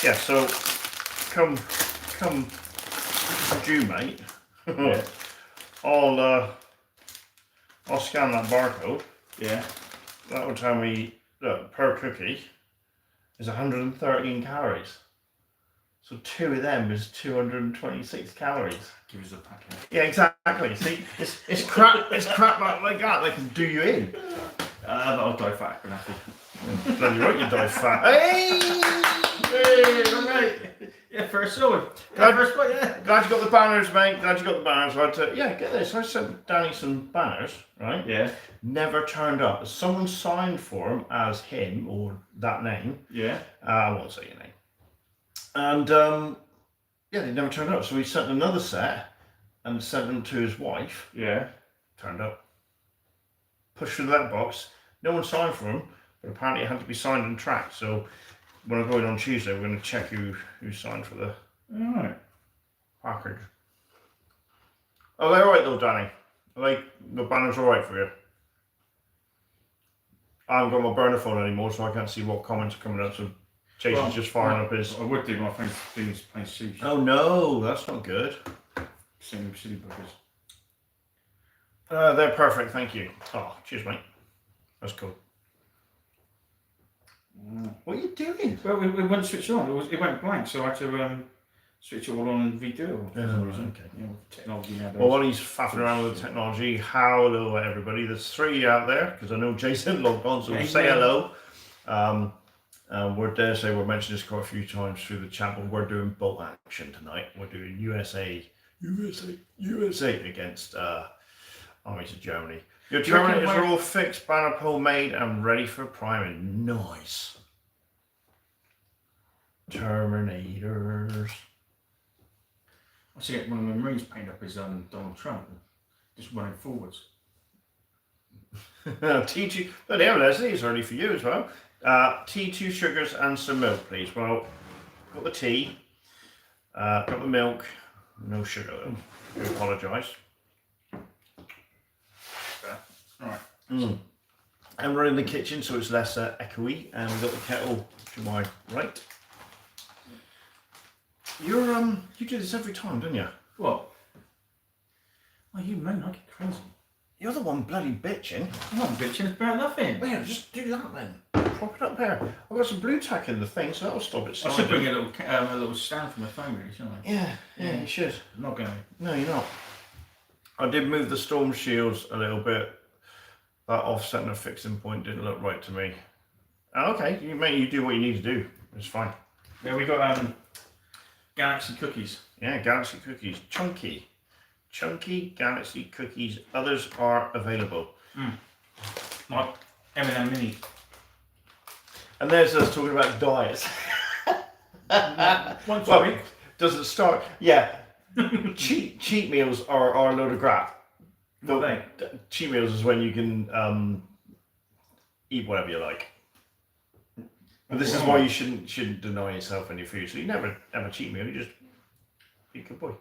Yeah, so come June, mate. Yeah. I'll scan that barcode. Yeah. That will tell me that per cookie is 113 calories. So 2 of them is 226 calories. Give us a packet. Yeah, exactly. See, it's crap like that. They can do you in. I'll die fat and happy. Bloody right, you die fat. Hey, all right. Yeah, first sword. Glad, First one, yeah. glad you got the banners, mate. Glad you got the banners. Yeah, get this. I sent Danny some banners, right? Yeah. Never turned up. Someone signed for him as him or that name. Yeah. I won't say your name. And yeah, they never turned up. So we sent another set and sent them to his wife. Yeah. Turned up. Pushed through the letterbox. No one signed for him, but apparently it had to be signed and tracked. So when I go in on Tuesday, we're going to check who signed for the Alright. package. Are they alright though, Danny? Are the banners alright for you? I haven't got my burner phone anymore, so I can't see what comments are coming up. So Jason's just firing up his. I would do my friend's things playing sushi. Oh no, that's not good. Silly buggers. They're perfect, thank you. Oh, cheers, mate. That's cool. What are you doing? Well, it wouldn't switch on. It went blank, so I had to switch it all on and redo it. For some reason. Okay. You know, technology nowadays. Well, while he's faffing around with the technology, hello everybody. There's 3 out there because I know Jason logged on, so we'll say hello. We're dare say we've mentioned this quite a few times through the chat, but we're doing bolt action tonight. We're doing USA against armies of Germany. Your Terminators are all fixed, banner pole made, and ready for priming. Nice. Terminators. I see one of the Marines painted up as Donald Trump, just running forwards. T2, but there, Leslie, it's early for you as well. T2 sugars and some milk, please. Well, got the tea, got the milk, no sugar though. I apologise. Alright. And we're in the kitchen, so it's less echoey, and we've got the kettle to my right. You do this every time, don't you? What? Oh, you men, I get crazy. You're the one bloody bitching. I'm not bitching, it's about nothing. Well, yeah, just do that then. Prop it up there. I've got some blue tack in the thing, so that'll stop it I sliding. should bring a little stand for my phone, really, shouldn't I? Yeah, you should. I'm not going to. No, you're not. I did move the storm shields a little bit. That offset and a fixing point didn't look right to me. Okay, you do what you need to do. It's fine. Yeah, we got Galaxy cookies. Yeah, Galaxy cookies. Chunky Galaxy cookies. Others are available. Like M&M mini. And there's us talking about diets. Once a week. Doesn't start. Yeah. cheat meals are a load of crap. What are they? Cheat meals is when you can eat whatever you like. But this is why you shouldn't deny yourself any food. So you never have a cheat meal. You just be a good boy.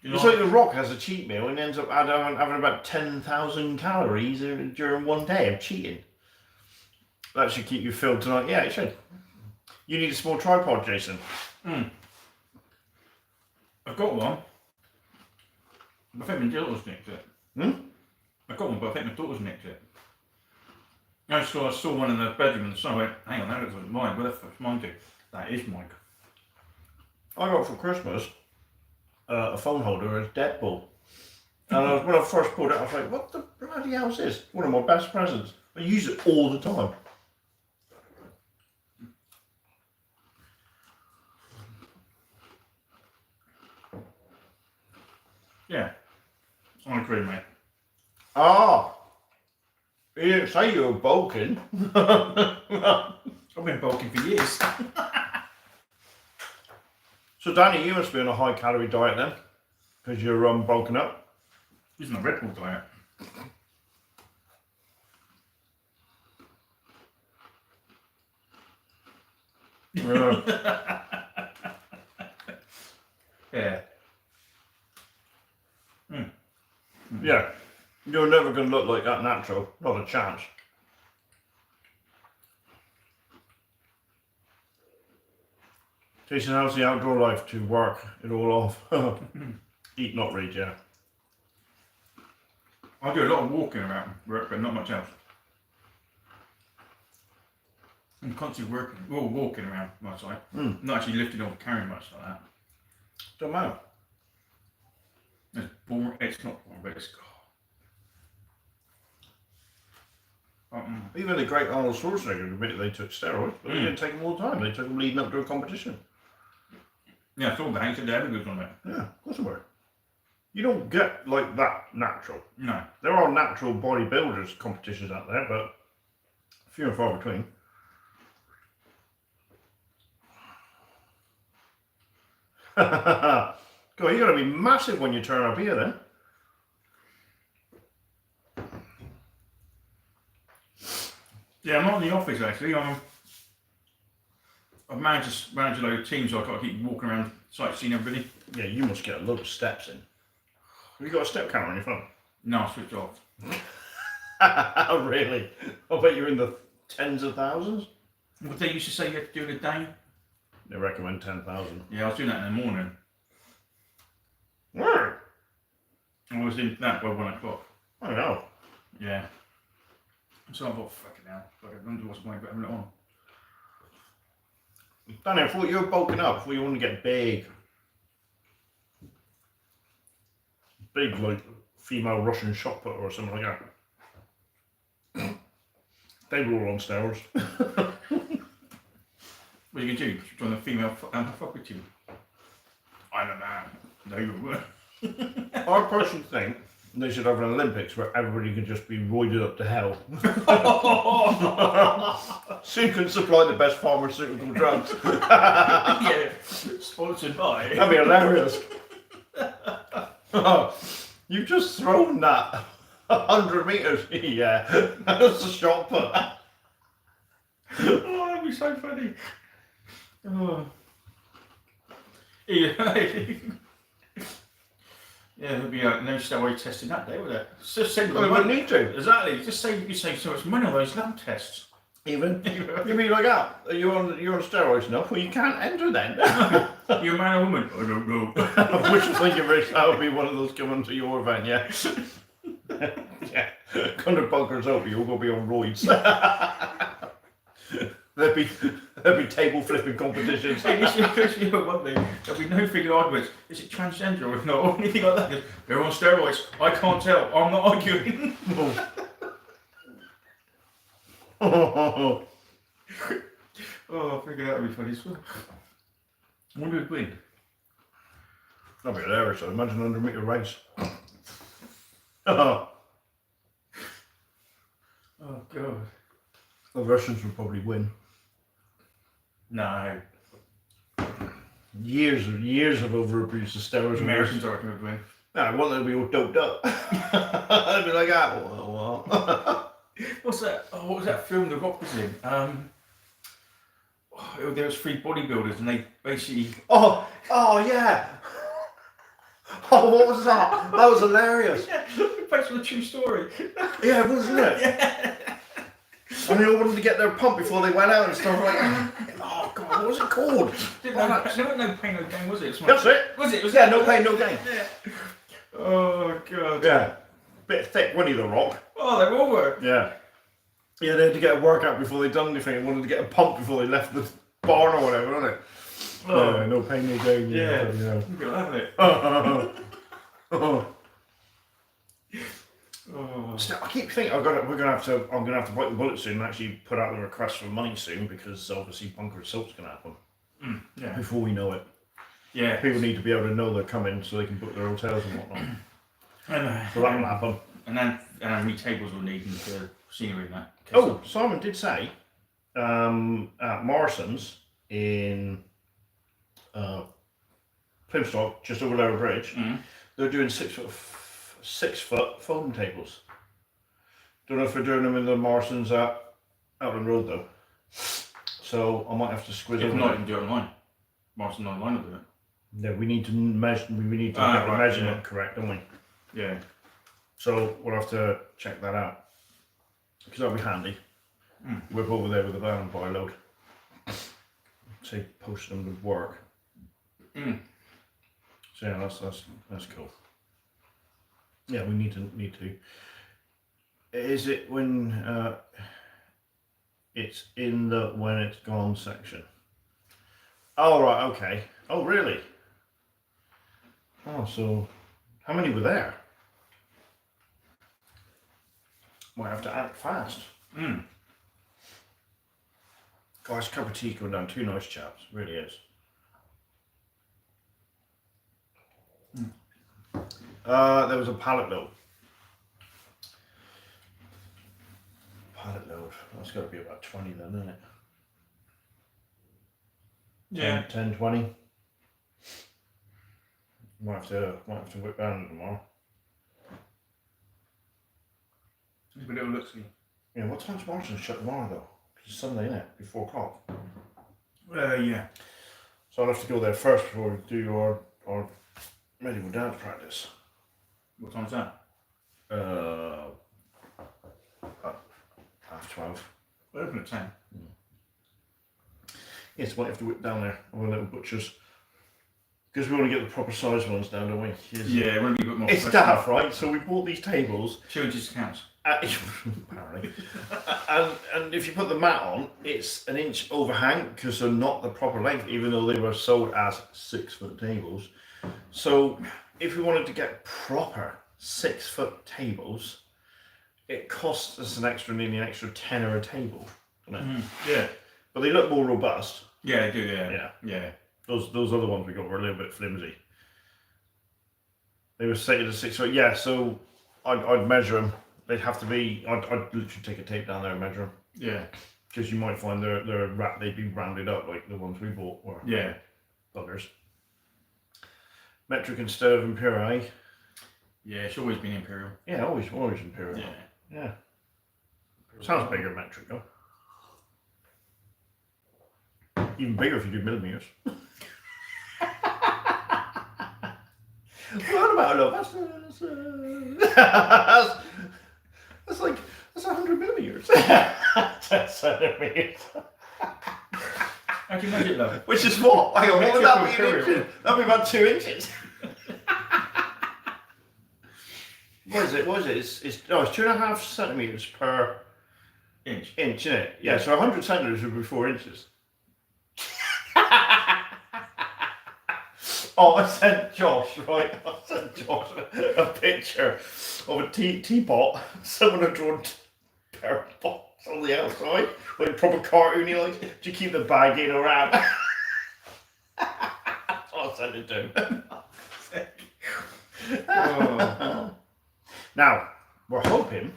It's like The Rock has a cheat meal and ends up having about 10,000 calories during one day of cheating. That should keep you filled tonight. Yeah, it should. You need a small tripod, Jason. I've got one. I think my daughter's nicked it. I've got one, but I think my daughter's nicked it. I saw one in the bedroom and so I went, hang on, that looks like mine. Where the fuck's mine do? That is mine. I got for Christmas a phone holder as Deadpool. And when I first pulled it, I was like, what the bloody hell is this? One of my best presents. I use it all the time. Yeah, I agree, mate. Ah, you didn't say you were bulking. I've been bulking for years. So Danny, you must be on a high calorie diet then, because you're bulking up. Using a Red Bull diet. Yeah. Yeah, you're never going to look like that natural. Not a chance. Jason, how's the outdoor life to work it all off? Eat, not read, yeah. I do a lot of walking around work, but not much else. I'm constantly walking around my side. Not actually lifting or carrying much like that. Don't matter. It's boring. It's not boring, but it's. Even the great Arnold Schwarzenegger admitted they took steroids, but they didn't take them all the time. They took them leading up to a competition. Yeah, I saw that. He said they had a good on it. Yeah, of course they were. You don't get like that natural. No. There are natural bodybuilders competitions out there, but few and far between. God, you're going to be massive when you turn up here then. Yeah, I'm not in the office actually. I've managed a load of teams, so I've got to keep walking around sightseeing everybody. Yeah, you must get a lot of steps in. Have you got a step counter on your phone? No, I switched off. Really? I bet you're in the tens of thousands. What they used to say you had to do in a day? They recommend 10,000. Yeah, I was doing that in the morning. Where? I was doing that by 1 o'clock. I know. Yeah. So I thought, fucking hell, I don't know what's the point of having it on. Danny, I thought you were bulking up. I thought you wanted to get big. Big, like female Russian shot putter or something like that. They were all on steroids. What are you going to do? Join the female fuck with you? I don't know. No, you won't. I personally think they should have an Olympics where everybody can just be roided up to hell. So you can supply the best pharmaceutical drugs. Yeah, sponsored by. That'd be hilarious. Oh, you've just thrown that 100 metres. Yeah, that's a shot put. Oh, that'd be so funny. Oh. Yeah. Yeah, there'd be no steroid testing that day, would it? Just send Well, we wouldn't need to. Exactly. Just say you save so much money on those lab tests. Even you mean like that? You're on steroids enough? Well, you can't enter then. You're a man or woman? I don't know. Which I think that would be one of those coming to your event, yeah. Yeah, kind of bunkers over. You're gonna be on roids. There'd be table flipping competitions. One thing, there'll be no figure arguments. Is it transgender or not? Or anything like that. They're on steroids. I can't tell. I'm not arguing. Oh, I figured that would be funny as well. I wonder who'd win. That'd be hilarious. I'd imagine 100 metre race. Oh, God. the Russians would probably win. No. Years of overabuse of steroids. Americans I reckon would win. No, I want them to be all doped up. I'd be like, well. What's that? Oh, what was that film The Rock was in? There was 3 bodybuilders and they basically. Oh yeah. Oh, what was that? That was hilarious. Yeah, based on a true story. Yeah, wasn't it? Yeah. And they all wanted to get their pump before they went out and stuff like that. Oh God, what was it called? There was no pain, no gain, was it? That's it. Was it? Yeah, no pain, no gain. Yeah. Oh God. Yeah. Bit thick, wasn't he, The Rock? Oh, they all were. Yeah. Yeah, they had to get a workout before they done anything and wanted to get a pump before they left the barn or whatever, wasn't it? Oh. No pain, no gain. Yeah. Yeah. Look at that, isn't it? Oh. Oh. Still, I keep thinking I'm gonna have to bite the bullet soon and actually put out the request for money soon because obviously bunker assault's gonna happen. Yeah. Before we know it. Yeah. People need to be able to know they're coming so they can book their hotels and whatnot. So that'll happen. And then how many tables we'll need for scenery and that. Oh, Simon did say at Morrison's in Plymstock, just over Lower Bridge, they're doing 6 foot foam tables. Don't know if they're doing them in the Morrison's at Outland Road though. So I might have to squeeze If over not, you there. can do it online. Morrison online will do it. Yeah, we need to measure. We need to get the right, measurement correct, don't we? Yeah. So we'll have to check that out because that'll be handy. Whip over there with the van and buy a load. Say post them to work. So yeah, that's cool. Yeah, we need to. Is it when it's in the when it's gone section? Oh right, okay. Oh really? Oh, so how many were there? Might have to act fast. Gosh, cup of tea going down. Two nice chaps, really is. There was a pallet load. Pallet load. That's got to be about 20 then, isn't it? Yeah. 10, 20. Might have to whip round tomorrow. Have a little look see. Yeah, what time's Martin shut tomorrow though? Because it's Sunday, isn't it? Before 4 o'clock. Yeah. So I'll have to go there first before we do our medieval dance practice. What time's that? 12:30. We're open at 10. Yes, might have to whip down there on a little butcher's. Because we want to get the proper size ones down, don't we? Yeah, it won't be a bit more. It's daft, right? So we bought these tables. 2 inches counts. Apparently. and if you put the mat on, it's an inch overhang because they're not the proper length, even though they were sold as 6-foot tables. So if we wanted to get proper 6-foot tables, it costs us nearly an extra tenner a table, doesn't it? Yeah. But they look more robust. Yeah, they do. Yeah. Those other ones we got were a little bit flimsy. They were set at 6 foot. Yeah, so I'd measure them. They'd have to be. I'd literally take a tape down there and measure them. Yeah. Because you might find they'd be rounded up like the ones we bought were. Yeah. Buggers. Metric instead of imperial, eh? Yeah, it's always been imperial. Yeah, always imperial. Yeah. Sounds bigger metric though. Even bigger if you do millimeters. What about love? That's 100 millimeters. 10 centimeters. How do you measure it, love? Which is what? Hang on, what would that be? Imperial. That'd be about 2 inches. What is it? It's 2.5 centimeters per Inch, isn't it? Yeah, so 100 centimeters would be 4 inches. Oh, I sent Josh a picture of a teapot. Someone had drawn a pair of pots on the outside, like proper cartoony, like, do you keep the bag in or out? I'll send it to him. Oh. Now, we're hoping,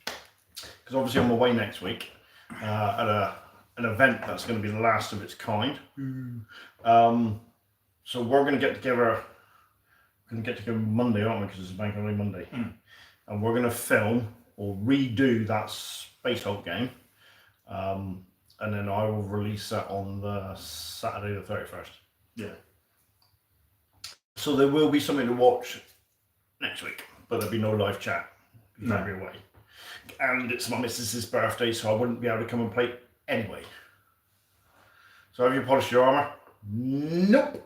because obviously I'm away next week at an event that's going to be the last of its kind. So we're going to get together. Monday, aren't we? Because it's a bank holiday Monday, and we're going to film or redo that Space Hulk game, and then I will release that on the Saturday the 31st. Yeah. So there will be something to watch next week, but there'll be no live chat. No. I'll be away, and it's my missus's birthday, so I wouldn't be able to come and play anyway. So have you polished your armour? Nope.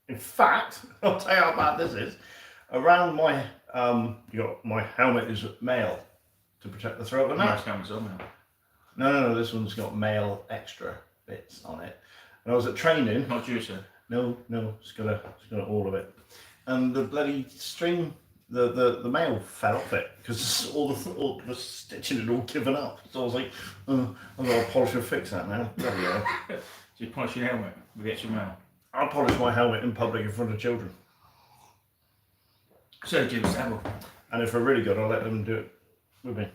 In fact, I'll tell you how bad this is. Around my my helmet is mail to protect the throat and Nice that. helmets on now. No, this one's got mail extra bits on it. And I was at training. Not you, sir. No, it's got all of it. And the bloody string, the mail fell off it because all the stitching had all given up. So I was like, I've got to polish and fix that now. Bloody hell. So you polish your helmet with extra mail. I'll polish my helmet in public in front of children. So Jim Savile. And if they're really good, I'll let them do it with me.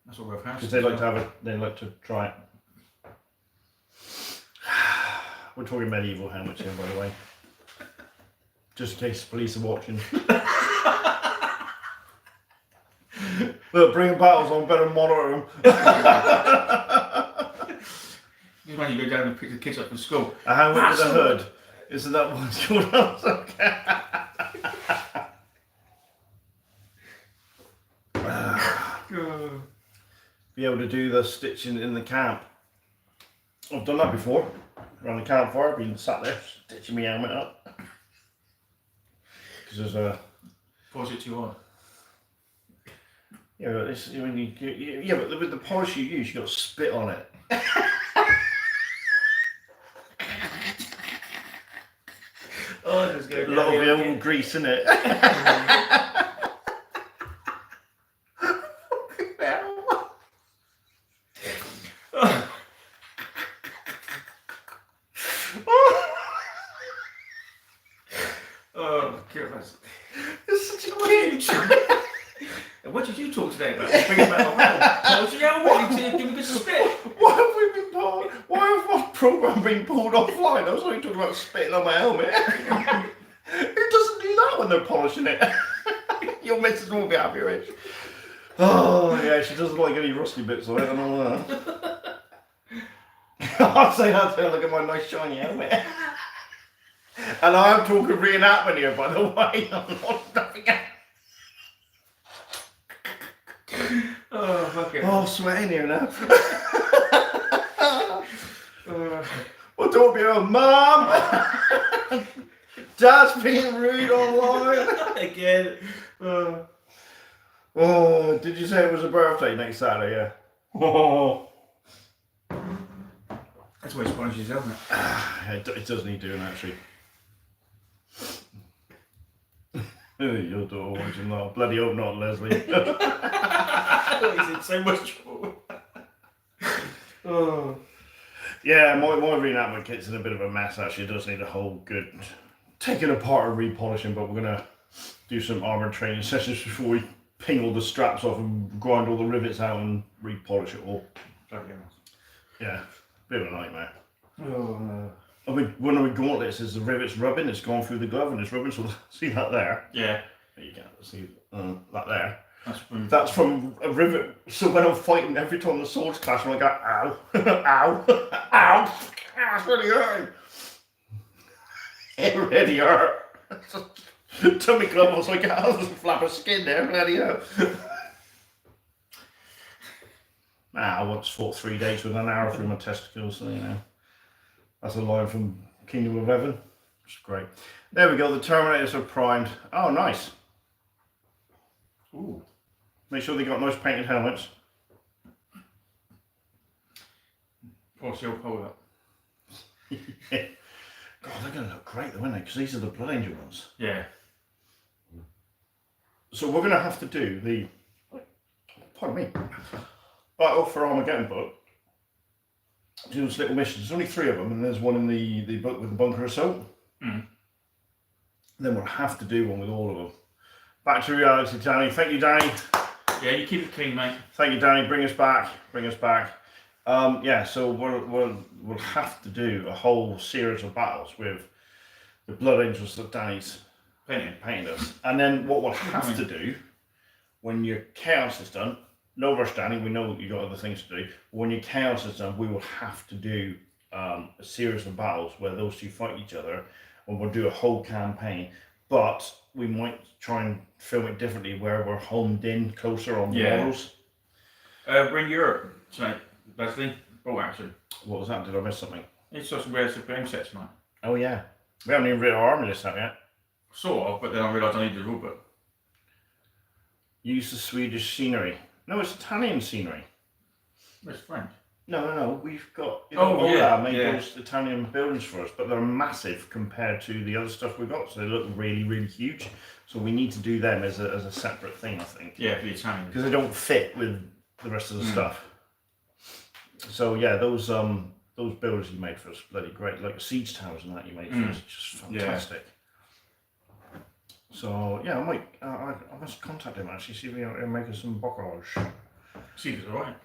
That's what we've had. Because they like to try it. We're talking medieval helmets here, by the way. Just in case the police are watching. Look, bring battles on, better monitor them. This is when you go down and pick the kids up from school. A helmet with a hood. Isn't that what it's called? Be able to do the stitching in the camp. I've done that before. Around the campfire, been sat there stitching my helmet up. Because there's a... Polish it too hard. Yeah, but it's, when yeah, but with the polish you use, you've got to spit on it. Oh, there's A lot of the old grease in it. Oh, God. It's such a cute. What did you talk today about? Bringing back my hand. Polishing helmet, you give me a spit. Why have we been pulled? Why have my program been pulled offline? I was only talking about spitting on my helmet. Who doesn't do that when they're polishing it? Your missus won't be happy, Rich. Oh yeah, she doesn't like any rusty bits on it and all that. I'll say that to her, look at my nice shiny helmet. And I am talking reenactment here, by the way. I'm not nothing else. Oh, fuck it. Oh, sweating here now. Well, don't be a mum. Dad's being rude online. Again. Oh, did you say it was a birthday next Saturday? Yeah. Oh. That's why he polishes his helmet. It does need doing, actually. Your daughter wants him not. Bloody hope not, Leslie. He's in so much trouble. Oh. Yeah, my reenactment kit's in a bit of a mess, actually. It does need a whole good taking apart and repolishing, but we're going to do some armoured training sessions before we ping all the straps off and grind all the rivets out and repolish it all. Yeah, bit of a nightmare. Oh, no. I mean, one of the gauntlets is the rivets rubbing, it's gone through the glove and it's rubbing, so see that there? Yeah. You can't see that there. That's from a rivet. So when I'm fighting, every time the swords clash, I'm like, ow, ow, ow, it's really hurting. It really hurt. Tummy glove was like, oh, there's a flap of skin there, bloody hell. I once fought 3 days with an arrow through my testicles, so you know. That's a line from Kingdom of Heaven. It's great. There we go, the Terminators are primed. Oh, nice. Ooh. Make sure they got nice painted helmets. Polish your pole up. Yeah. God, they're going to look great though, aren't they? Because these are the Blood Angel ones. Yeah. So we're going to have to do the, pardon me, Battle for Armageddon book. Do those little missions. There's only 3 of them, and there's one in the book with the bunker assault. Mm. Then we'll have to do one with all of them. Back to reality, Danny. Thank you, Danny. Yeah, you keep it clean, mate. Thank you, Danny. Bring us back. Bring us back. Yeah, so we'll have to do a whole series of battles with the Blood Angels that Danny's painted us. And then what we'll have to do when your chaos is done, no rush, Danny, we know you've got other things to do. When your chaos is done, we will have to do a series of battles where those two fight each other, and we'll do a whole campaign. But we might try and film it differently where we're homed in closer on the models. We're in Europe tonight, Leslie. Oh, actually. What was that? Did I miss something? It's just some rare game set tonight. Oh, yeah. We haven't even written our army list out yet. Sort of, but then I realised I needed a rule book. Use the Swedish scenery. No, it's Italian scenery. It's French. No. We've got. Made those Italian buildings for us, but they're massive compared to the other stuff we've got. So they look really, really huge. So we need to do them as a separate thing, I think. Yeah, for the Italian. Because they don't fit with the rest of the stuff. So yeah, those buildings you made for us, bloody great. Like the siege towers and that you made for us, just fantastic. Yeah. So yeah, I must contact him actually, see if he'll make us some bocage. See if it's alright.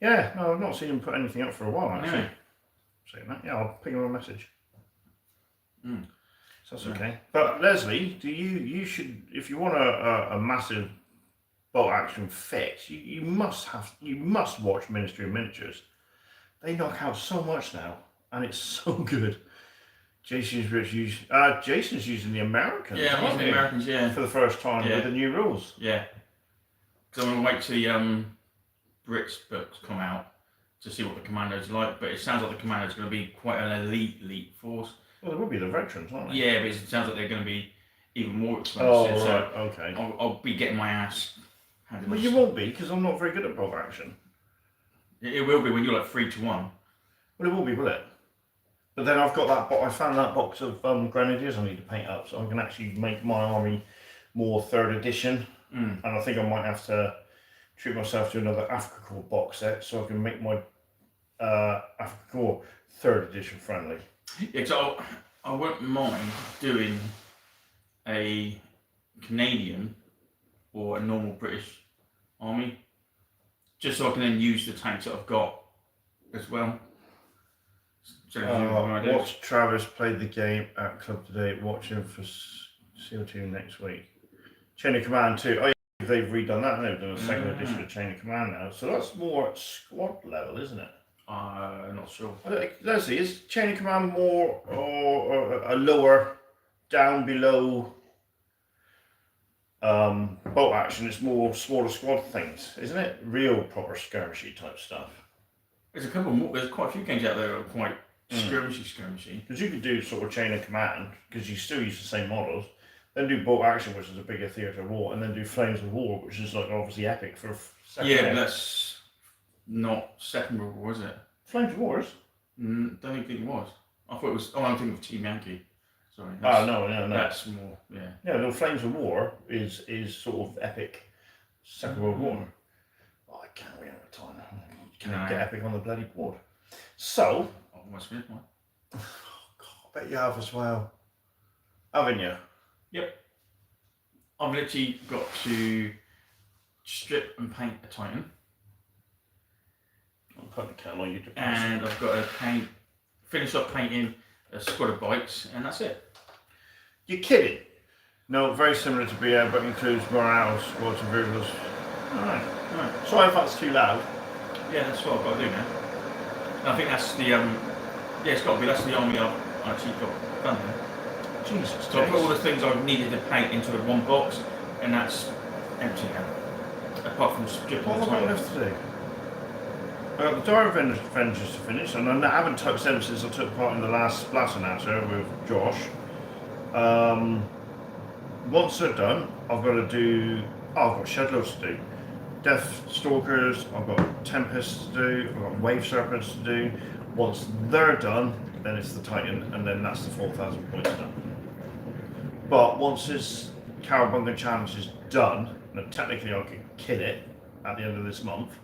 Yeah, no, I've not seen him put anything up for a while actually. No. Saying that, yeah, I'll ping him a message. Mm. So that's okay. But Leslie, you should, if you want a massive bolt action fix, you must watch Ministry of Miniatures. They knock out so much now, and it's so good. Jason's using the Americans. Yeah, I'm using the Americans. Yeah, for the first time with the new rules. Yeah, because I'm gonna wait till the Brits books come out to see what the commando's like. But it sounds like the commando's going to be quite an elite force. Well, there will be the veterans, aren't they? Yeah, but it sounds like they're going to be even more expensive. Oh, right, so okay. I'll be getting my ass. Well, you won't be, because I'm not very good at bolt action. It will be when you're like 3 to 1. Well, it will be, will it? But then I've got that. I found that box of grenadiers I need to paint up, so I can actually make my army more 3rd edition. And I think I might have to treat myself to another Africa Corps box set, so I can make my Africa Corps 3rd edition friendly. Yeah, so I won't mind doing a Canadian or a normal British army, just so I can then use the tanks that I've got as well. So watch Travis played the game at club today. Watch him for CO2 next week. Chain of Command 2. Oh yeah, they've redone that. They've done a 2nd edition of Chain of Command now. So that's more at squad level, isn't it? Not sure. Leslie, is Chain of Command more or a lower, down below bolt action? It's more smaller squad things, isn't it? Real proper skirmishy type stuff. There's a couple more. There's quite a few games out there that are quite skirmishy. Because you could do sort of Chain of Command, because you still use the same models. Then do bolt action, which is a bigger theatre of war, and then do Flames of War, which is like obviously epic for. Yeah, but that's not Second World War, is it? Flames of War is. Don't think it was. I thought it was. Oh, I'm thinking of Team Yankee. Sorry. No. That's more. Yeah. Yeah, no. Flames of War is sort of epic. Second World War. Oh, I can't wait out of time. Can't get epic on the bloody board. So. I almost finished mine. Oh, God, I bet you have as well. Haven't you? Yep. I've literally got to strip and paint a Titan. I'll put the camera on you. And I've got to finish off painting a squad of bikes, and that's it. You're kidding? No, very similar to BA, but includes morale, squads and vehicles. Alright. Sorry if that's too loud. Yeah, that's what I've got to do now. And I think that's the, yeah, it's got to be, that's the army I've actually got done now. Jesus. So I put all the things I needed to paint into one box, and that's empty now. Apart from stripping What the have I got Titan. left to do? I've got the Dire Avengers to finish, and I haven't touched them since I took part in the last Splash Announcer with Josh. Once they're done, I've got to do. Oh, I've got shed loads to do. Death Stalkers, I've got Tempests to do, I've got Wave Serpents to do. Once they're done, then it's the Titan, and then that's the 4,000 points done. But once this Cowabunga Challenge is done, then technically I can kill it at the end of this month.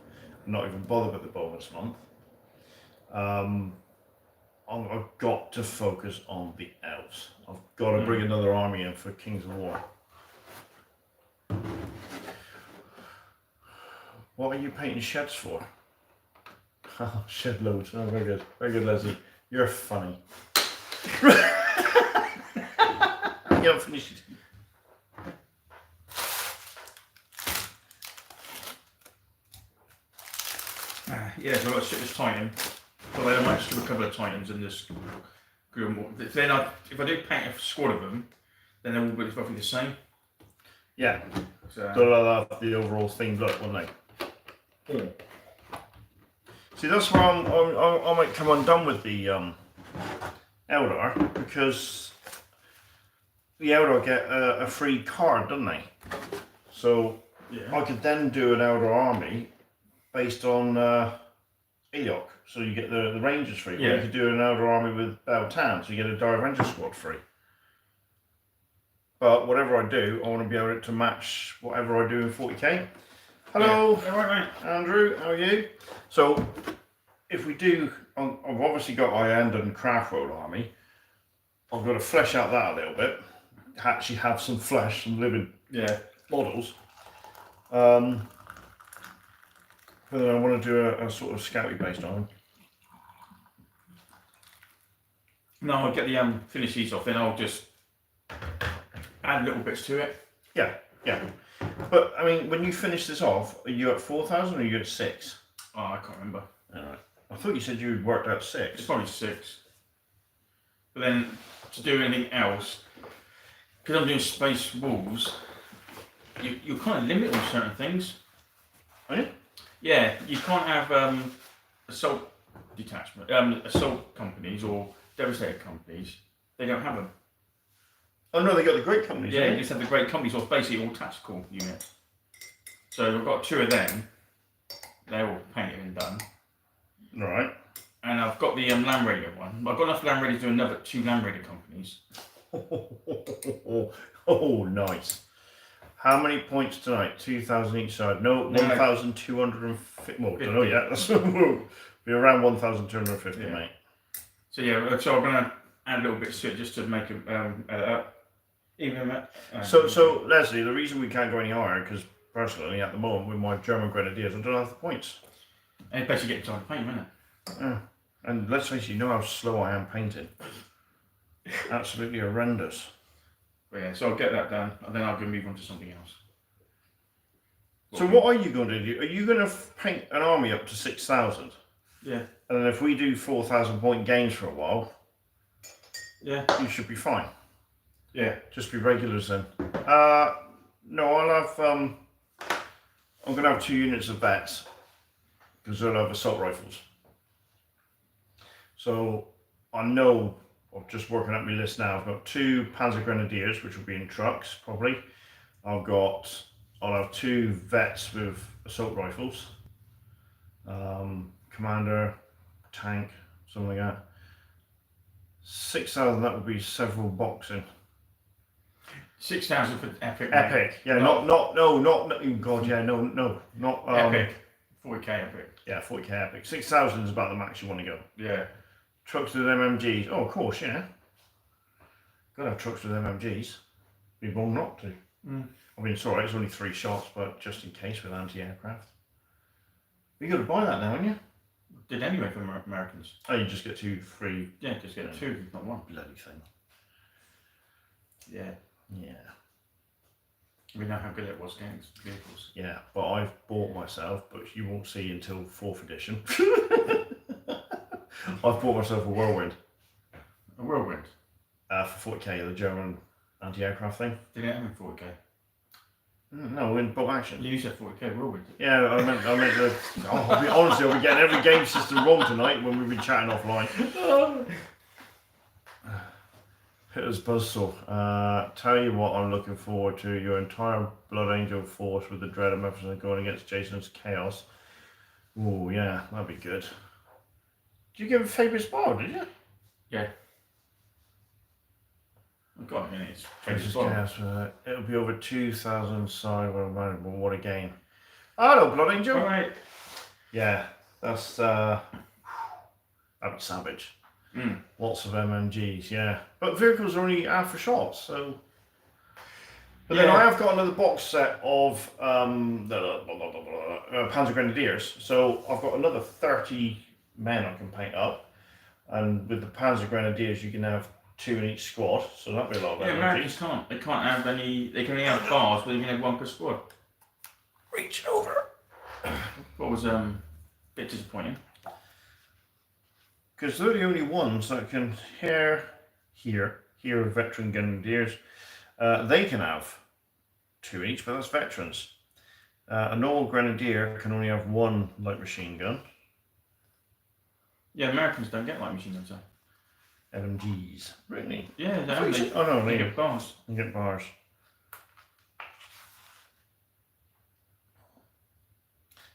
Not even bother with the bonus month. I've got to focus on the elves. I've got to bring another army in for Kings of War. What are you painting sheds for? Oh, shed loads. Oh, very good, Leslie. You're funny. You haven't finished it. Yeah, so I've got to strip this Titan. So then I might strip a couple of Titans and just glue them all. Then if I do paint a squad of them, then they'll all be roughly the same. Yeah. So, They'll have the overall thing look, won't they? yeah. See, that's where I might come undone with the Eldar, because the Eldar get a free card, don't they? So Yeah. I could then do an Eldar army based on Eoc, so you get the Rangers free. Yeah. Or you could do an Eldar army with Beltan, so you get a Dire Avenger squad free. But whatever I do, I want to be able to match whatever I do in 40k. Hello, Yeah. All right, mate. Andrew, how are you? So, if we do, I've obviously got Iand and Craft World Army. I've got to flesh out that a little bit. Actually have some flesh, some living models. But then I want to do a sort of scouty based army. No, I'll get the finish these off, then I'll just add little bits to it. Yeah. But, I mean, when you finish this off, are you at 4,000 or are you at 6? Oh, I can't remember. Alright. I thought you said you worked out 6. It's probably 6. But then to do anything else, because I'm doing Space Wolves, you're kind of limited on certain things. Are you? Yeah, you can't have a assault detachment, assault companies or devastator companies, they don't have them. Oh no, they got the great companies. Yeah, you just have the great companies, or basically all tactical units. So I've got 2 of them. They're all painted and done. Right. And I've got the Land Raider one. I've got enough Land Raiders to do another 2 Land Raider companies. Oh, nice. How many points tonight? 2,000 each side. No, 1,250. Well, I don't know yet. That's be around 1,250, mate. So yeah, so I'm gonna add a little bit to it just to make it even that. So Leslie, the reason we can't go any higher because personally, at the moment, with my German Grenadiers, I don't have the points. And it's basically getting time to paint, isn't it? Yeah. And let's face it, you know how slow I am painting. Absolutely horrendous. But yeah, so I'll get that done, and then I'll go move on to something else. So what are you going to do? Are you going to paint an army up to 6,000? Yeah. And then if we do 4,000 point games for a while, yeah, you should be fine. Yeah. Just be regulars then. No, I'll have. I'm going to have 2 units of vets because they'll have assault rifles. So I know, I'm just working up my list now. I've got 2 Panzer Grenadiers, which will be in trucks probably. I'll have 2 vets with assault rifles. Commander, tank, something like that. 6,000. That would be several boxing. 6,000 for epic. Epic, yeah, not God, yeah, not epic. 40k epic. Yeah, 40k epic. 6,000 is about the max you want to go. Yeah. Trucks with MMGs. Oh, of course, yeah. Gotta have trucks with MMGs. Be wrong not to. I mean, it's alright, it's only 3 shots, but just in case with anti-aircraft. You got to buy that now, haven't you? Did anyway for Americans. Oh, you just get 2 free. Yeah, just get 2, not 1. Bloody thing. Yeah. Yeah. We know how good it was against vehicles. Yeah, but I've bought myself, but you won't see until 4th edition. I've bought myself a Whirlwind. A Whirlwind? For 40k, the German anti-aircraft thing. Did it have in 40k? No, in bolt action. You said 40k Whirlwind. Yeah, I meant the. I'll be getting every game system wrong tonight when we've been chatting offline. Hitler's Buzzsaw. Tell you what I'm looking forward to. Your entire Blood Angel force with the Dread of Memphis going against Jason's Chaos. Oh yeah, that'd be good. Did you give a Fabius Bar, did you? Yeah. I've got it in it. Jason's Chaos. It'll be over 2,000 side. What a game. Hello, Blood Angel. Alright. Yeah, that's that'd be savage. Lots of MMGs, yeah. But vehicles are only half a shot, so. But then I have got another box set of Panzer Grenadiers, so I've got another 30 men I can paint up, and with the Panzer Grenadiers you can have 2 in each squad, so that'd be a lot of Yeah, Americans can't. They can't have any. They can only have bars, but they can have 1 per squad. Reach over. What was a bit disappointing. Because they're the only ones that can here veteran Grenadiers. They can have 2 each, but that's veterans. A normal Grenadier can only have 1 light machine gun. Yeah, Americans don't get light machine guns, though. LMGs. Really? Yeah, they they get bars. They get bars.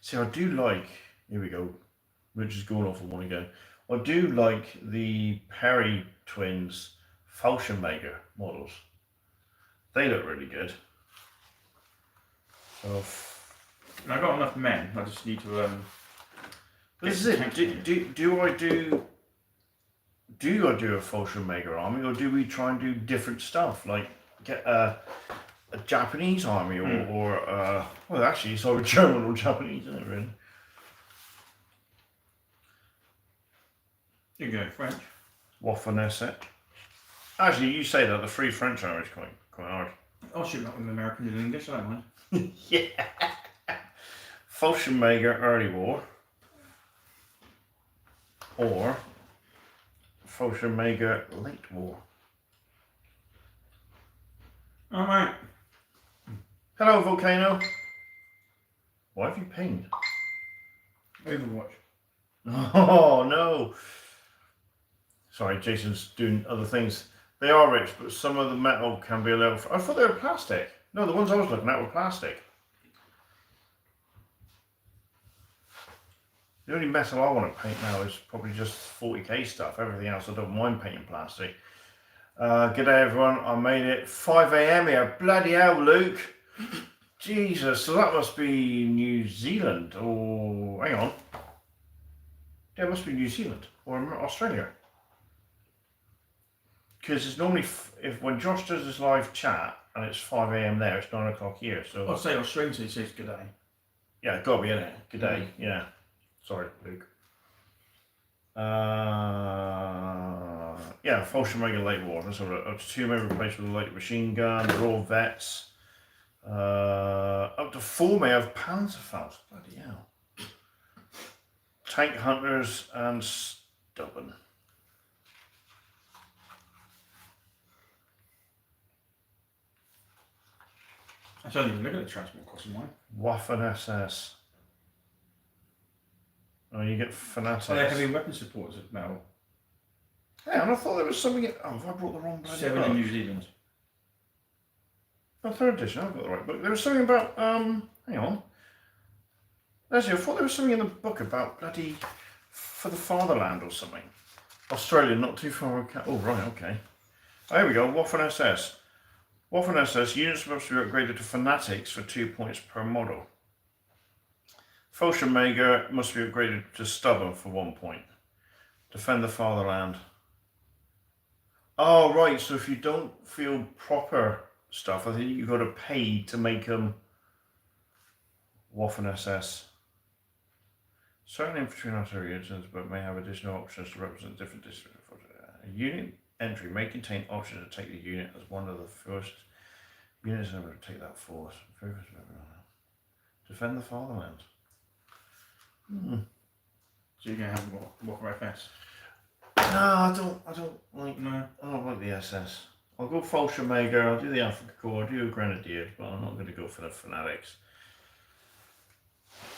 See, I do like. Here we go. We're just going off on one again. I do like the Perry twins Fallschirmjäger models. They look really good. So, I've got enough men. I just need to. This is it. Do I do a Fallschirmjäger army, or do we try and do different stuff, like get a Japanese army, or well, actually, it's either German or Japanese, isn't it? Really? You go French. Waffen-Esset. Actually, you say that the Free French are is quite hard. I'll shoot that with American and English. I don't mind. Yeah. Fallschirmjäger early war, or Fallschirmjäger late war. All right. Hello, Volcano. Why have you pinged? Overwatch. Oh no! Sorry, Jason's doing other things. They are rich, but some of the metal can be a little. I thought they were plastic. No, the ones I was looking at were plastic. The only metal I want to paint now is probably just 40k stuff. Everything else I don't mind painting plastic. G'day everyone, I made it 5 a.m. here. Bloody hell, Luke. Jesus, so that must be New Zealand. Or, hang on. Yeah, it must be New Zealand or Australia. Because it's normally, if when Josh does his live chat and it's 5 a.m. there, it's 9 o'clock here. So I'll say Australia, so he says good day. yeah, it's got to be in it. G'day, yeah. Sorry, Luke. Yeah, Fulsham Mega Late War. That's all right. Up to 2 men replaced with a light machine gun. They're all vets. Up to 4 may have Panzerfaust. Bloody hell. Tank hunters and stubborn. I don't even look at the transport cost of mine. Waffen SS. Oh, you get fanatics. Oh, they're heavy weapon supports of metal. Yeah, and I thought there was something. Oh, have I brought the wrong bloody 7 book? in New Zealand. Oh, 3rd edition. I've got the right book. There was something about. Hang on. Leslie, I thought there was something in the book about bloody for the fatherland or something. Australia, not too far. Oh, right, okay. Oh, here we go. Waffen SS. Waffen SS units must be upgraded to fanatics for 2 points per model. Fulsham Mega must be upgraded to stubborn for 1 point. Defend the fatherland. Oh, right. So if you don't feel proper stuff, I think you've got to pay to make them Waffen SS. Certain infantry and artillery units, but may have additional options to represent different districts. A unit entry may contain options to take the unit as one of the first units ever to take that force. Defend the fatherland. So you're going to have Walker FS? No, I don't like. No. I don't like the SS. I'll go Fulsham Mega. I'll do the Africa Corps. I'll do Grenadiers, but I'm not going to go for the fanatics.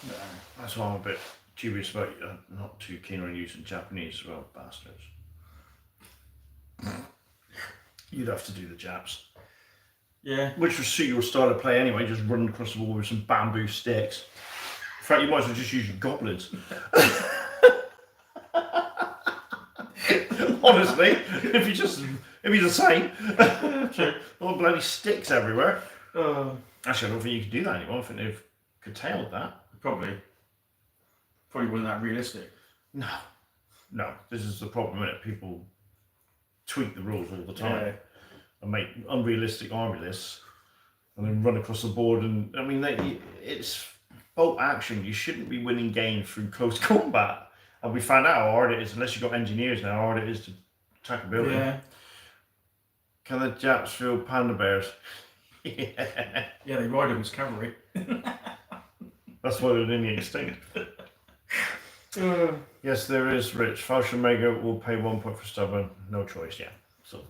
No. That's why I'm a bit dubious about. Not too keen on using Japanese as well, bastards. You'd have to do the Japs. Yeah. Which would suit your style of play anyway, just run across the wall with some bamboo sticks. In fact, you might as well just use your goblins. Honestly, if you're the same. All bloody sticks everywhere. Actually, I don't think you can do that anymore. I think they've curtailed that. Probably wasn't that realistic. No, this is the problem, isn't it? People tweak the rules all the time. Yeah. And make unrealistic army lists and then run across the board. And I mean, it's bolt action. You shouldn't be winning games through close combat. And we found out how hard it is, unless you've got engineers now, how hard it is to attack a building. Yeah. Can the Japs feel panda bears? Yeah, they ride them as cavalry. That's why they're nearly extinct. Yes, there is, Rich. Fulsham Mega will pay 1 point for stubborn. No choice, yeah. So.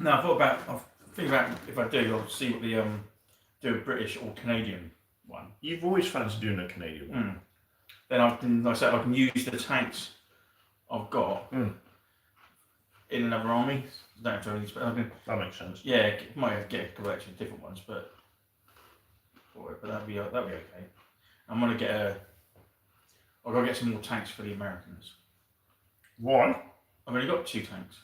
No, I'll think about if I do, I'll see what the do a British or Canadian one. You've always fancied doing a Canadian one. Then I can use the tanks I've got in another army. Don't have to really That makes sense. Yeah, might have to get a collection of different ones, but that'd be okay. I'm gonna get I've got to get some more tanks for the Americans. Why? I've only got 2 tanks.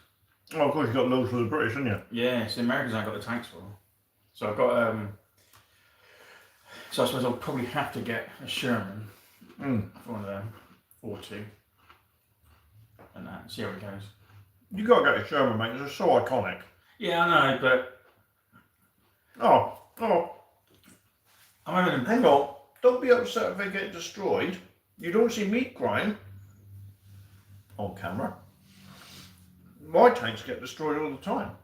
Oh, of course, you've got loads for the British, haven't you? Yeah, so the Americans I've got the tanks for. So I've got so I suppose I'll probably have to get a Sherman for one of them, or 2, and that. See how it goes. You got to get a Sherman, mate. They're so iconic. Yeah, I know, but Oh, I'm having hang on. Don't be upset if they get destroyed. You don't see me crying on camera. My tanks get destroyed all the time.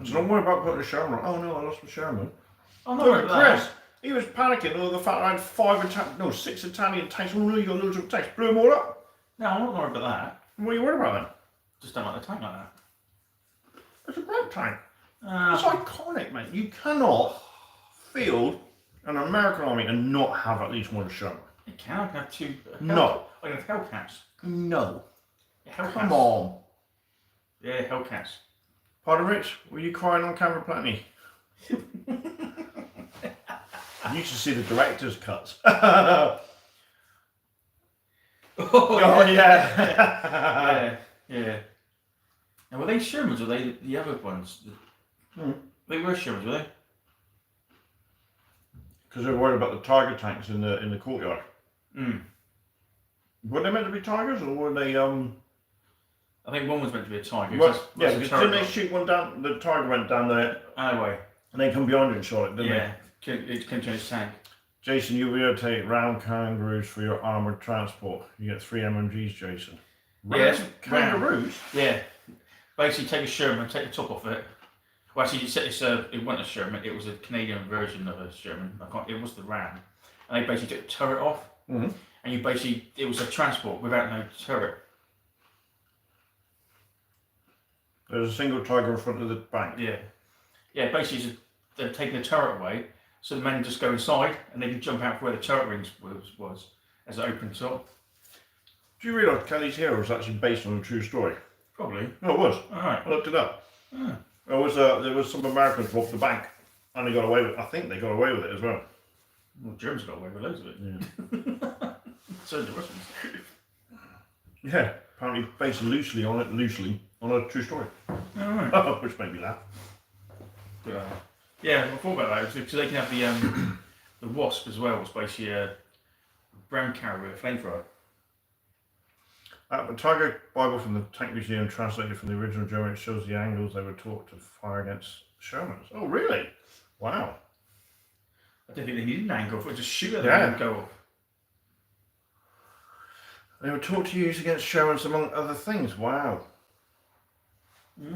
So don't worry about putting a Sherman on. Oh no, I lost my Sherman. I'm not Look worried at about Chris. that. He was panicking over the fact I had 6 Italian tanks. Oh no, you got loads of tanks. Blew them all up. No, I'm not worried about that. What are you worried about then? Just don't like the tank like that. It's a great tank. It's iconic, mate. You cannot field an American army and not have at least one Sherman. It can. I can have two. No. I can have Hellcats. No. Yeah, Hellcats. Come on. Yeah, Hellcats. Pardon, Rich? Were you crying on camera plenty? You should see the director's cuts. Oh, yeah. yeah. Now, were they Shermans or were they the other ones? They were Shermans, were they? Because they're worried about the tiger tanks in the courtyard. Were they meant to be tigers or were they I think one was meant to be a tiger. Well, yeah, because didn't they shoot one down? The tiger went down there. Anyway. And they come behind it and shot it, didn't they? It came to his tank. Jason, you'll be able to take round kangaroos for your armoured transport. You get 3 MMGs, Jason. Yeah, kangaroos? Yeah. Basically, take a Sherman, take the top off it. Well, actually, it wasn't a Sherman, it was a Canadian version of a Sherman. It was the Ram. And they basically took the turret off. And you basically, it was a transport without no turret. There's a single tiger in front of the bank. Yeah. Yeah, basically, they're taking the turret away, so the men just go inside and they can jump out where the turret rings was as it opens up. Do you realise Kelly's Hero was actually based on a true story? Probably. No, it was. Alright. I looked it up. Oh. There was some Americans robbed the bank and they got away with it. I think they got away with it as well. Well, Germans got away with loads of it. Yeah. So did the Russians. Yeah, apparently based loosely on a true story. Alright. Which made me laugh. Yeah, I thought about that because they can have the Wasp as well. It's basically a brown carrier with a flamethrower. The Tiger Bible from the Tank Museum, translated from the original German, it shows the angles they were taught to fire against Shermans. Oh, really? Wow. I don't think they needed an angle for it, just shoot at them Yeah. and go off. They were taught to use against Shermans among other things. Wow.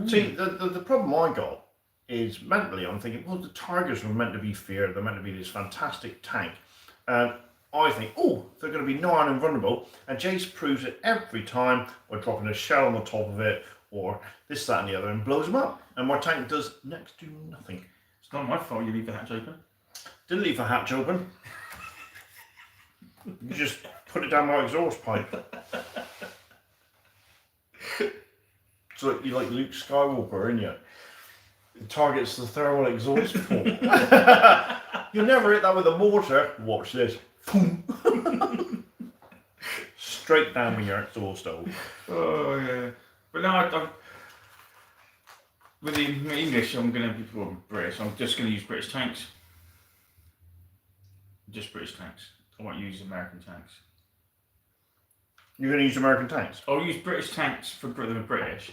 See, the problem I got is mentally I'm thinking, well, the Tigers were meant to be feared. They're meant to be this fantastic tank. And I think, oh, they're going to be nigh on invulnerable. And Jace proves it every time by dropping a shell on the top of it or this, that and the other and blows them up. And my tank does next to nothing. It's not my fault you leave the hatch open. Didn't leave the hatch open. You just put it down my exhaust pipe. So you're like Luke Skywalker, aren't you? It targets the thermal exhaust port. You'll never hit that with a mortar. Watch this. Straight down with your exhaust hole. Oh yeah. But no, I with the English, I'm going to be British. I'm just going to use British tanks. Just British tanks. I won't use American tanks. You're going to use American tanks? I'll use British tanks for the British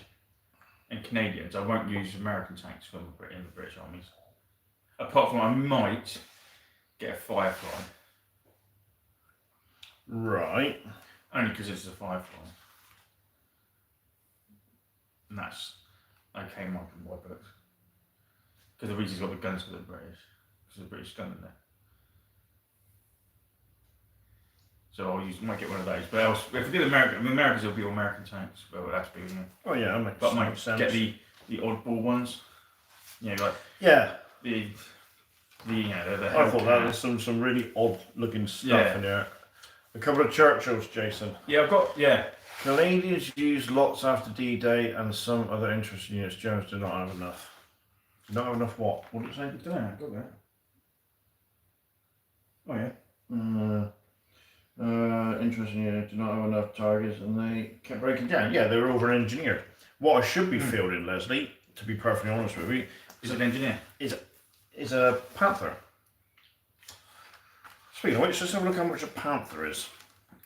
and Canadians. I won't use American tanks for in the British armies. Apart from I might get a Firefly. Right. Only because it's a Firefly. And that's okay, Mike and my books. Because the reason he's got the guns for the British. Because there's a British gun in there. So might get one of those. But else, if we did Americans, it'll be all American tanks. But that's big, isn't it? Oh yeah, that makes But I might sense. get the oddball ones. You know, like yeah. the I thought that was some really odd looking stuff in there. A couple of Churchills, Jason. Yeah, I've got Canadians used lots after D-Day and some other interesting units. Germans did not have enough. Did not have enough what? What did it say? I don't know, I've got that. Oh yeah. Interesting units did not have enough targets and they kept breaking down. Yeah, they were over-engineered. What I should be fielding, Leslie, to be perfectly honest with you, Is it an engineer? is a Panther. Speaking of which, let's have a look how much a Panther is.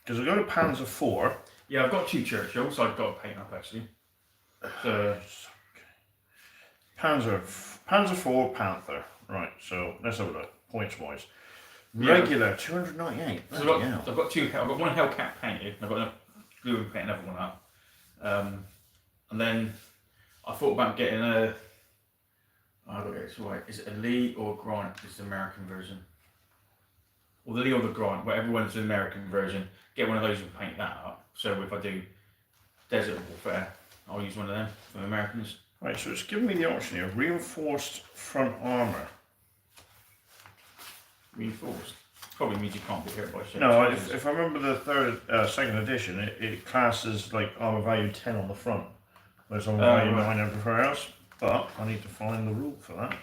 Because we've got a Panzer IV. Yeah, I've got 2 Churchills, so I've got to paint up actually. So Panzer IV Panther. Right, so let's have a look, points wise. Regular, 298. I've got 2. I've got one Hellcat painted. I've got enough glue and paint another one up. And then I thought about getting a. I got it right. Is it a Lee or Grant? It's the American version. Or the Lee or the Grant, whatever one's the American version. Get one of those and paint that up. So if I do Desert Warfare, I'll use one of them for the Americans. Right, so it's giving me the option here: reinforced front armor. Reinforced. probably means you can't be hit by ships. No, if I remember the second edition, it classes like armor value 10 on the front. Whereas armor value 9 everywhere else. But I need to find the rule for that.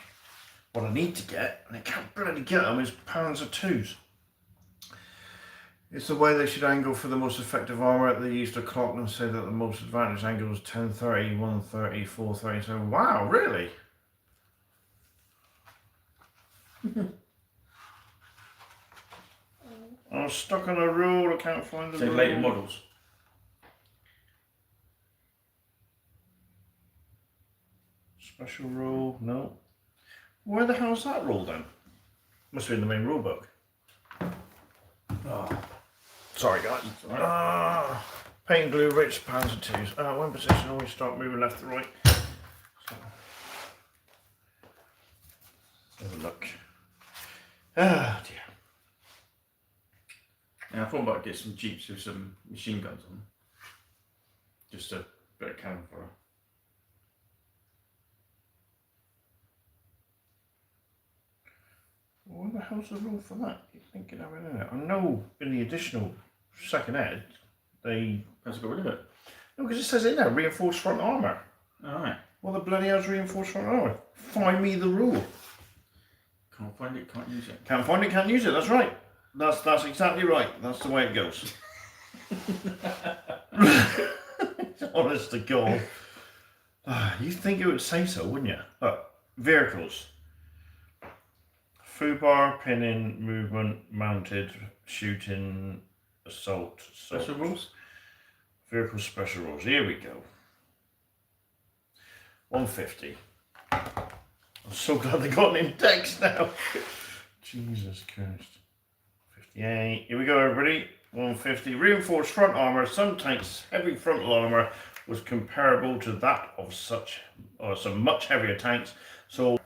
What I need to get, and I can't bloody get them, is Panzer IIs. It's the way they should angle for the most effective armour. They used to clock and say that the most advantage angle was 1030, 130, 430. So, wow, really? I'm stuck on a rule, I can't find the rule. Later models. Special rule, no. Where the hell's that rule then? Must be in the main rule book. Oh. Sorry guys. Paint and glue rich Panzer IIs. When position always start moving left to right. So, have a look. Ah dear. Yeah, I thought about getting some Jeeps with some machine guns on them. Just a bit of cannon for her. Where the hell's the rule for that? You're thinking of it, isn't it? I know in the additional second ed, they... Has to get rid of it. No, because it says in there, reinforced front armour. Alright. What the bloody hell's reinforced front armour? Find me the rule. Can't find it, can't use it. Can't find it, can't use it, that's right. That's exactly right. That's the way it goes. Honest to God. You'd think it would say so, wouldn't you? Look, vehicles. Foobar, pinning, movement, mounted, shooting, assault. Special rules? Vehicle special rules. Here we go. 150. I'm so glad they got an index now. Jesus Christ. 58. Here we go, everybody. 150. Reinforced front armour. Some tanks' heavy frontal armour was comparable to that of some much heavier tanks. So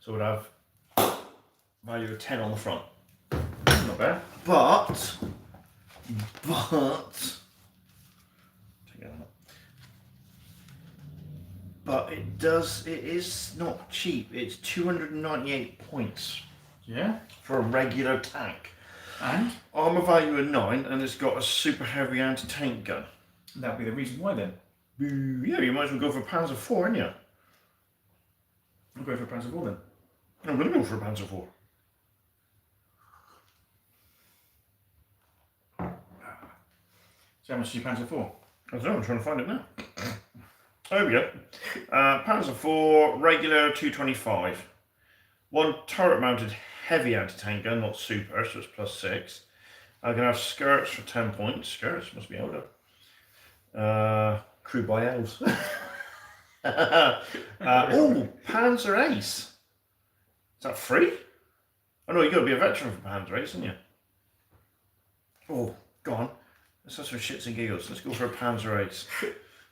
we'd have value of 10 on the front. Not bad. But it is not cheap. It's 298 points. Yeah? For a regular tank. And? Armour value of 9, and it's got a super heavy anti-tank gun. That'd be the reason why then. Yeah, you might as well go for Panzer IV, ain't you? I'll go for Panzer IV then. I'm going to go for a Panzer IV. So how much is your Panzer IV? I don't know, I'm trying to find it now. There we go. Panzer IV, regular 225. One turret mounted heavy anti-tank gun, not super, so it's +6. I'm going to have skirts for 10 points. Skirts must be older. Crew by elves. Oh, Panzer Ace. Is that free? Oh no, you've got to be a veteran for Panzer Ace, haven't you? Oh, go on. Let's have some shits and giggles. Let's go for a Panzer Ace.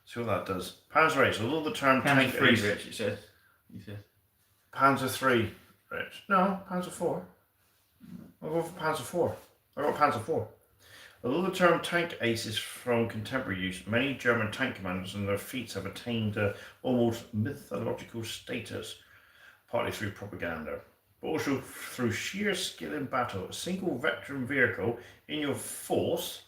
See what that does. Panzer Ace, although the term tank Panzer III, ace... Rich, it says. You said. Panzer III, Rich. No, Panzer IV. I'll go for Panzer IV. I got Panzer IV. Although the term tank ace is from contemporary use, many German tank commanders and their feats have attained almost mythological status, partly through propaganda, but also through sheer skill in battle. A single veteran vehicle in your force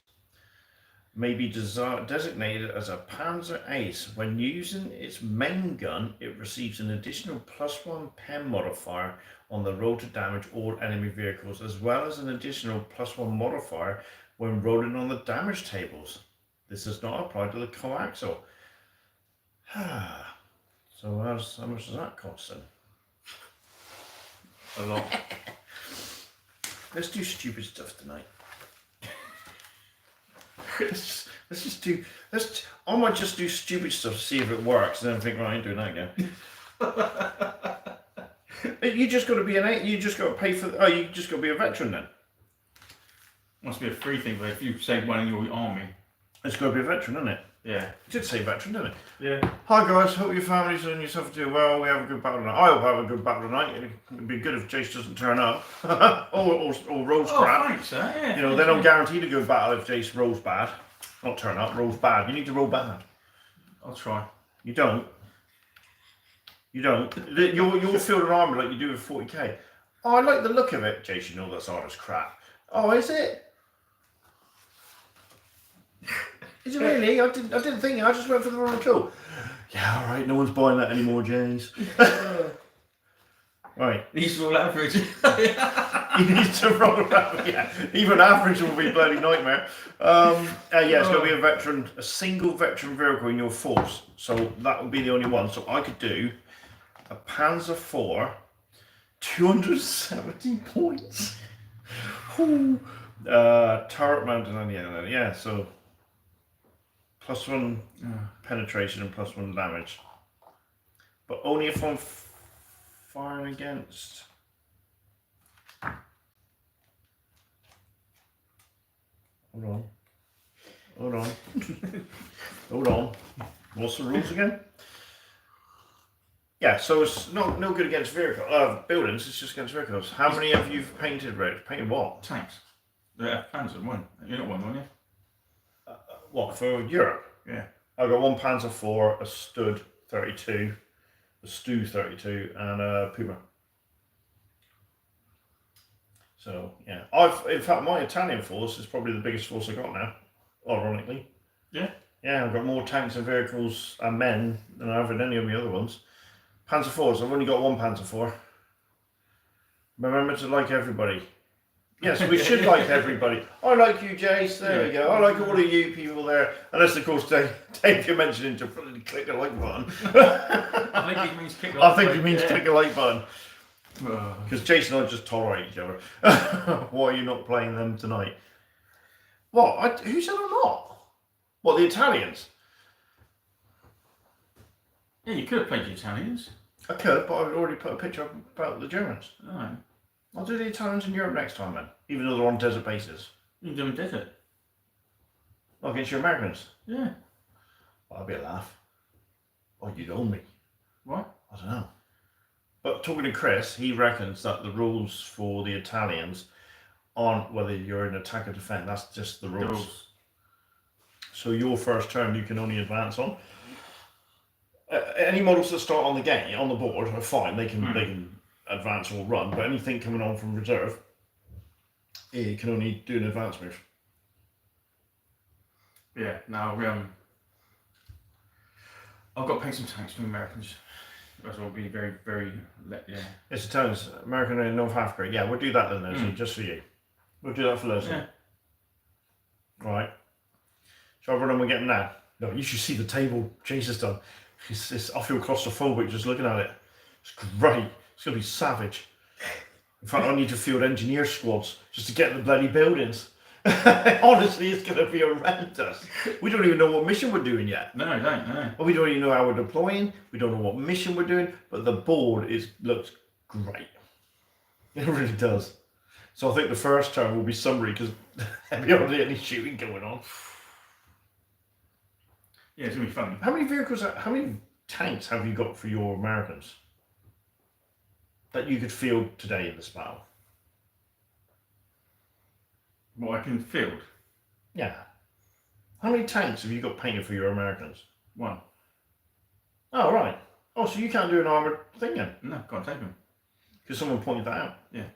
may be designated as a Panzer Ace. When using its main gun, it receives an additional +1 pen modifier on the roll to damage all enemy vehicles, as well as an additional +1 modifier when rolling on the damage tables. This does not apply to the coaxial. So how much does that cost then? A lot. Let's do stupid stuff tonight. I might just do stupid stuff to see if it works, and then think, right, I ain't doing that again. You just got to be you just got to pay for. Oh, you just got to be a veteran then. Must be a free thing, but if you say one in your army. It's got to be a veteran, isn't it? Yeah. It did say veteran, didn't it? Yeah. Hi guys, hope your families and yourself do well. We have a good battle tonight. I hope I have a good battle tonight. It'd be good if Jace doesn't turn up. or rolls crap. Thanks, sir. Yeah. You know, then I'm guaranteed a good battle if Jace rolls bad. Not turn up, rolls bad. You need to roll bad. I'll try. You don't. You don't. You'll field an armour like you do with 40k. Oh, I like the look of it. Jace, you know that's hard as crap. Oh, is it? Is it really? I didn't think. I just went for the Royal Tool. Yeah, all right. No one's buying that anymore, James. Right. These are all average. He needs to roll around. Yeah, even average will be a bloody nightmare. Yeah, it's going to be a single veteran vehicle in your force. So that would be the only one. So I could do a Panzer IV, 270 points. Turret mounted on yeah. So +1 penetration and +1 damage, but only if I'm firing against. Hold on. Hold on. What's the rules again? Yeah, so it's no good against buildings. It's just against vehicles. How many have you painted red? Painted what? Tanks. The Panzer one. You're not one, are you? What, for Europe? Yeah. I've got one Panzer IV, a Stud 32, a Stu 32, and a Puma. So yeah, in fact my Italian force is probably the biggest force I got now, ironically. Yeah. Yeah, I've got more tanks and vehicles and men than I have in any of the other ones. Panzer IVs, I've only got one Panzer IV. Remember to like everybody. Yes, we should like everybody. I like you, Jace. There you go. I like all of you people there. Unless, of course, Dave, you're mentioning to click the like button. I think he means click the like button. I think he means click the like button. Because Jason and I just tolerate each other. Why are you not playing them tonight? What? Who said I'm not? What, the Italians? Yeah, you could have played the Italians. I could, but I've already put a picture up about the Germans. Oh. I'll do the Italians in Europe next time then, even though they're on desert bases. You can do them in desert. Well, against your Americans? Yeah. Well, that'd be a laugh. Oh, you'd own me. What? I don't know. But talking to Chris, he reckons that the rules for the Italians aren't whether you're in attack or defense, that's just the rules. So your first turn you can only advance on. Any models that start on the game, on the board, are fine, they can advance or run, but anything coming on from reserve, you can only do an advance move. Yeah, now I've got to pay some tax to the Americans. That's will be very, very, yeah. It's Italians, American and North Africa. Yeah, we'll do that then, Leslie, just for you. We'll do that for Leslie. Yeah. Right. Shall I run on and get them now? No, you should see the table Chase has done. I feel claustrophobic just looking at it. It's great. It's going to be savage. In fact, I need to field engineer squads just to get the bloody buildings. Honestly, it's going to be horrendous. We don't even know what mission we're doing yet. No, I don't know. Well, we don't even know how we're deploying. We don't know what mission we're doing. But the board looks great. It really does. So I think the first turn will be summary because there'll be hardly any shooting going on. Yeah, it's going to be fun. How many tanks have you got for your Americans that you could field today in this battle? What I can field? Yeah. How many tanks have you got painted for your Americans? One. Oh, right. Oh, so you can't do an armoured thing then? No, can't take them. Because someone pointed that out? Yeah.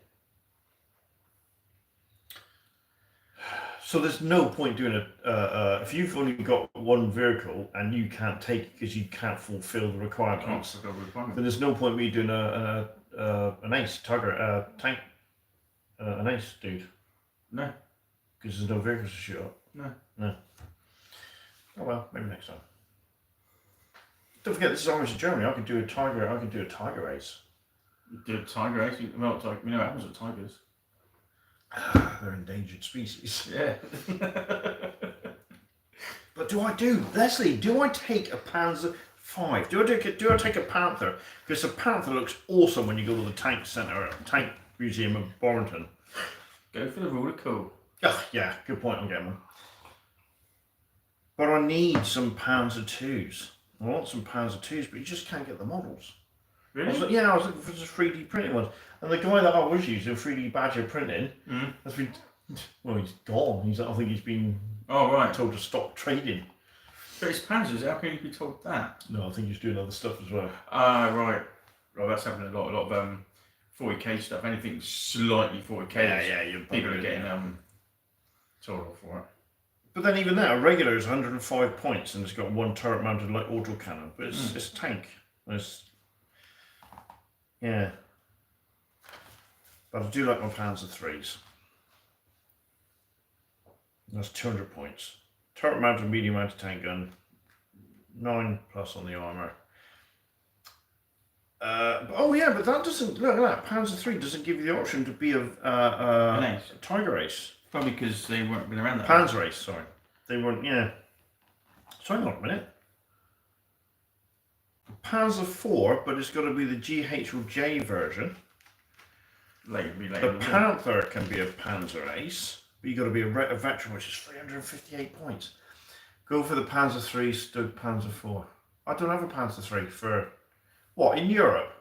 So there's no point doing if you've only got one vehicle and you can't take it because you can't fulfil the requirements, then there's no point me doing an ace target tank, an ace dude. No. Because there's no vehicles to shoot up. No. Oh well, maybe next time. Don't forget, this is almost in Germany. I could do a tiger race. Do a tiger race? Well, you know what happens with tigers. They're endangered species. Yeah. But do I take a Panzer V? Do I take a Panther? Because a Panther looks awesome when you go to the tank centre, tank museum of Borrington. Go for the rule of cool. Oh, yeah, good point on getting them. But I need some Panzer IIs. I want some Panzer IIs, but you just can't get the models. Really? I was looking for just 3D printed ones. And the guy that I was using 3D Badger printing has been, well, he's gone. I think he's been told to stop trading. But it's Panzers, how can you be told that? No, I think he's doing other stuff as well. Ah, right. Well, that's happening a lot. A lot of 40k stuff. Anything slightly 40k. you're People are getting total for it. But then even that, a regular is 105 points and it's got one turret-mounted like autocannon, but it's a tank. Yeah. But I do like my Panzer IIIs. That's 200 points. Turret-mounted, medium-mounted tank gun, 9+ on the armour. But that doesn't, look at that, Panzer III doesn't give you the option to be a Tiger Ace. Probably because they weren't been around that Panzer Ace, sorry. They weren't, yeah. So hang on a minute. Panzer IV, but it's got to be the GH or J version. Later. The Panther can be a Panzer Ace, but you got to be a veteran, which is 358 points. Go for the Panzer III, Stug Panzer IV. I don't have a Panzer III for, what, in Europe?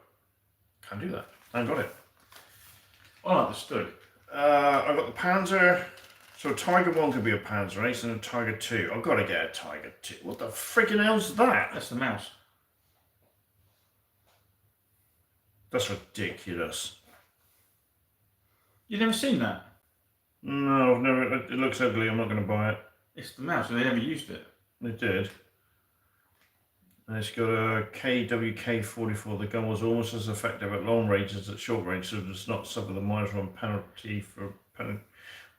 Can't do that. I haven't got it. I like the Stug. I've got the Panzer. So a Tiger 1 could be a Panzer Ace and a Tiger 2. I've got to get a Tiger 2. What the freaking hell's that? That's the mouse. That's ridiculous. You've never seen that? No, I've never. It looks ugly. I'm not going to buy it. It's the mouse, and they never used it. They did. And it's got a KWK-44. The gun was almost as effective at long range as at short range, so it does not suffer the -1 penalty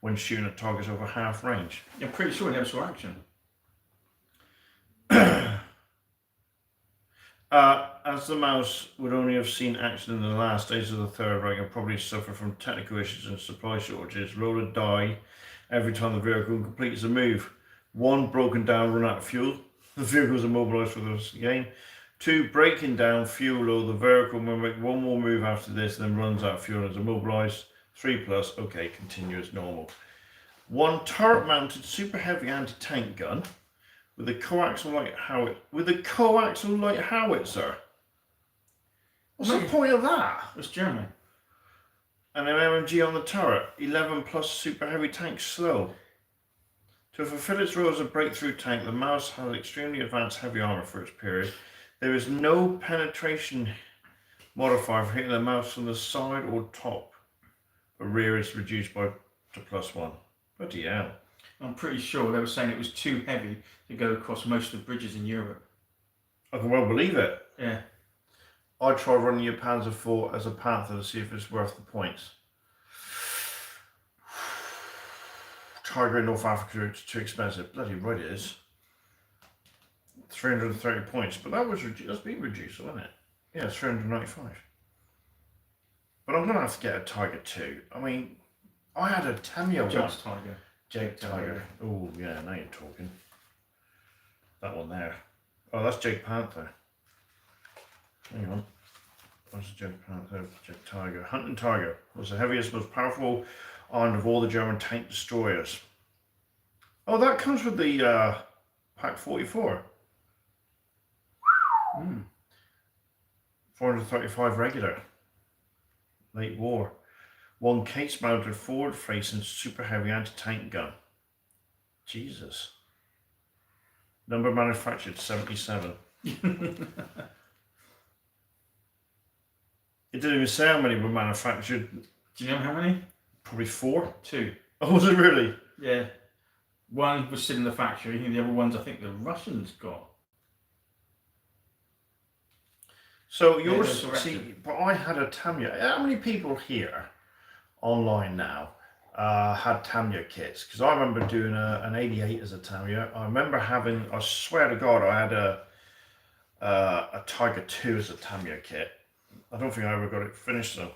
when shooting at targets over half range. I'm pretty sure I never saw action. As the mouse would only have seen action in the last days of the Third Reich and probably suffer from technical issues and supply shortages, roll a die every time the vehicle completes a move. 1, broken down, run out of fuel. The vehicle is immobilized for the rest of the game. 2, breaking down, fuel low. The vehicle will make 1 more move after this, then runs out of fuel and is immobilized. 3+, okay, continue as normal. 1, turret-mounted super heavy anti-tank gun with a coaxial light howitzer. What's the point of that? It's German. And an MMG on the turret. 11+ super heavy tank slow. To fulfill its role as a breakthrough tank, the mouse has extremely advanced heavy armor for its period. There is no penetration modifier for hitting the mouse from the side or top. The rear is reduced to +1. Bloody hell. I'm pretty sure they were saying it was too heavy to go across most of the bridges in Europe. I can well believe it. Yeah. I'd try running your Panzer IV as a Panther to see if it's worth the points. Tiger in North Africa, it's too expensive. Bloody right it is. 330 points, but that's been reduced, wasn't it? Yeah, it's 395. But I'm going to have to get a Tiger 2. I mean, I had a Tamiya one. Just Tiger. Jake Tiger. Oh, yeah, now you're talking. That one there. Oh, that's Jake Panther. Hang on. What's Jake Panther? Jake Tiger. Hunting Tiger was the heaviest, most powerful armed of all the German tank destroyers. Oh, that comes with the Pack 44. 435 regular. Late war. 1 case-mounted forward-facing super heavy anti-tank gun. Jesus. Number manufactured 77. It didn't even say how many were manufactured. Do you know how many? Probably 4. 2. Oh, was it really? Yeah. 1 was still in the factory, and the other ones I think the Russians got. So yours, see, but I had a Tamiya. How many people here online now had Tamiya kits? Because I remember doing an 88 as a Tamiya. I remember having, I swear to God, I had a Tiger 2 as a Tamiya kit. I don't think I ever got it finished though.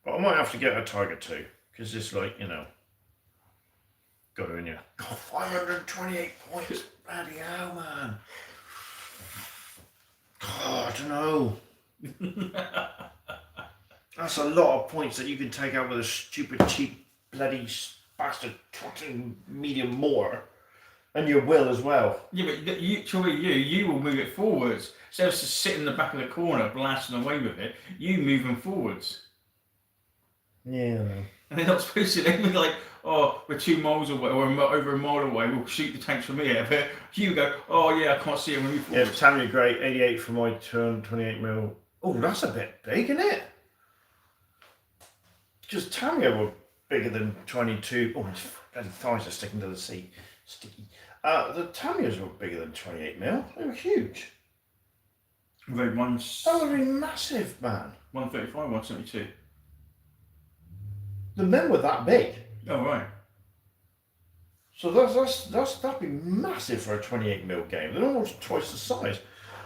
But I might have to get a Tiger 2 because it's like, you know, got it in you. God, 528 points. Bloody hell, man. God, I don't know. That's a lot of points that you can take out with a stupid, cheap, bloody bastard medium mortar. And your will as well. Yeah, but you will move it forwards. Instead of just sitting in the back of the corner blasting away with it, you move them forwards. Yeah. And they're not supposed to. They'd be like, oh, we're 2 miles away, or over a mile away, we'll shoot the tanks from here. But you go, oh yeah, I can't see them, move forwards. Yeah, Tamiya great, 88 for my turn, 28mm. Oh, that's a bit big, isn't it? because Tamiya were bigger than 22. Oh, my bloody thighs are sticking to the seat. Sticky. The Tamiyas were bigger than 28mm. They were huge. They That would be massive, man. 135, 172. The men were that big. Oh right. So that'd be massive for a 28mm game. They're almost twice the size.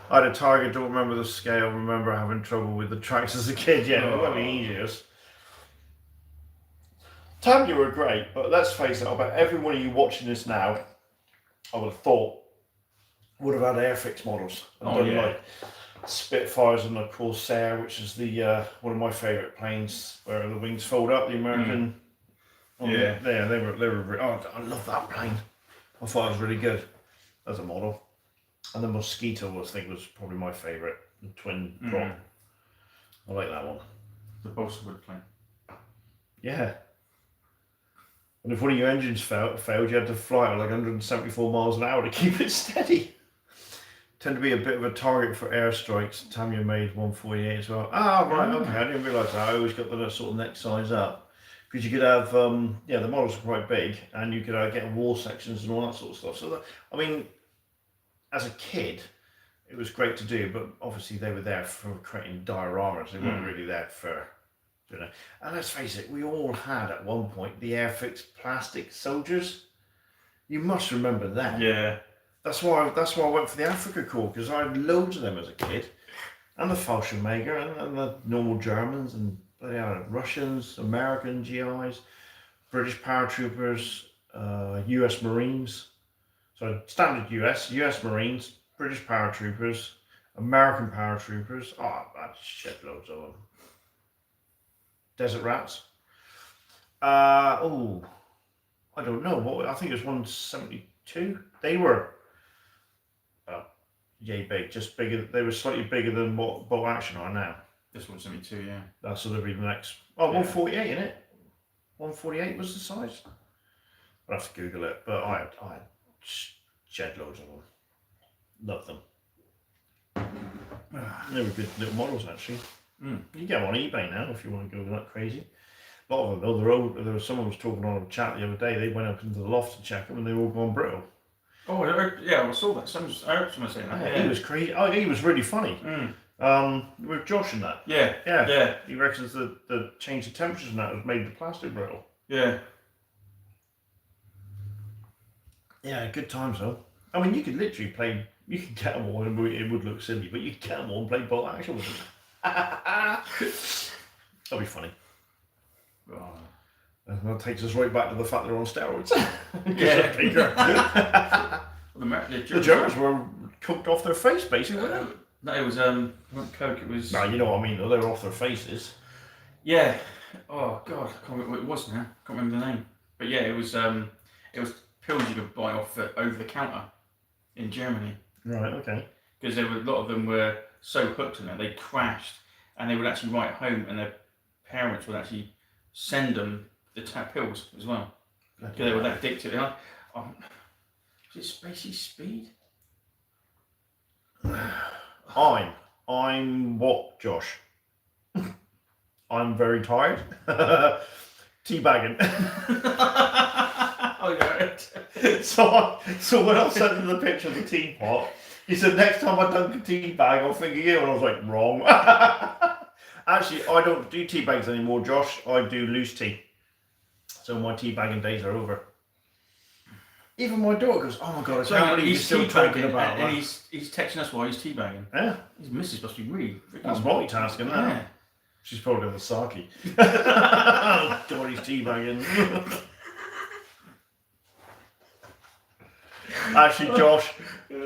I had a Target, don't remember the scale, remember having trouble with the tracks as a kid. Yeah, it won't be easiest. Tamiya were great, but let's face it, I bet every one of you watching this now, I would have thought, would have had Airfix models. And done like Spitfires and the Corsair, which is the one of my favourite planes, where the wings fold up, the American. They were. Oh, I love that plane. I thought it was really good as a model. And the Mosquito I think was probably my favourite, the twin prop. I like that one. The Bolsterwood plane. Yeah. And if one of your engines failed, you had to fly at like 174 miles an hour to keep it steady. Tend to be a bit of a target for airstrikes. Tamiya made 148 as well. Ah, right, okay. I didn't realise that. I always got the sort of neck size up. Because you could have, the models are quite big, and you could get wall sections and all that sort of stuff. So, I mean, as a kid, it was great to do, but obviously they were there for creating dioramas. They weren't really there for, And let's face it, we all had at one point the Airfix plastic soldiers. You must remember that. Yeah. That's why I went for the Africa Corps, because I had loads of them as a kid, and the Fallschirmjäger and the normal Germans and Russians, American GIs, British paratroopers, US Marines. So standard US Marines, British paratroopers, American paratroopers. Oh, that's shitloads of them. Desert Rats. I don't know. I think it was 172. They were yay big, just bigger. They were slightly bigger than what Bolt Action are now. This 172, yeah. That's sort of be the next. Oh, 148, isn't it? 148 was the size. I'll have to Google it, but I had shed loads of them. Love them. They were good little models, actually. You can get them on eBay now if you want to go that crazy. A lot of them, though, they're old. There was someone was talking on a chat the other day. They went up into the loft to check them, and they were all gone brittle. Oh, yeah, I saw that. I heard someone saying that. Yeah. He was crazy. Oh, he was really funny. With Josh and that. Yeah. He reckons that the change of temperatures and that has made the plastic brittle. Yeah. Yeah, good times though. I mean, you could literally play. You could get them all, and it would look silly, but you could get them all and play Bolt Action with them. That'd be funny. Oh. And that takes us right back to the fact they're on steroids. Yeah. The Germans were cooked off their face, basically, weren't they? No, it was not Coke. It was. No, you know what I mean. Though they were off their faces. Yeah. Oh God, I can't remember what it was now. Can't remember the name. But yeah, it was pills you could buy off over the counter in Germany. Right. Okay. Because a lot of them were so hooked on it, they crashed, and they would actually write home, and their parents would actually send them the pills as well, because they were that addicted. Is it Spacey Speed? I'm what, Josh? I'm very tired. Teabagging. Oh, yeah. So when I sent him the picture of the teapot, he said, next time I dunk a tea bag, I'll think of you. And I was like, wrong. Actually, I don't do tea bags anymore, Josh. I do loose tea. So my tea bagging days are over. Even my daughter goes, oh my God, I can't believe he's still talking about that. And he's texting us while he's teabagging. Yeah. His missus must be really freaking. That's multitasking, now. Yeah. She's probably on the sake. Oh God, he's teabagging. Actually,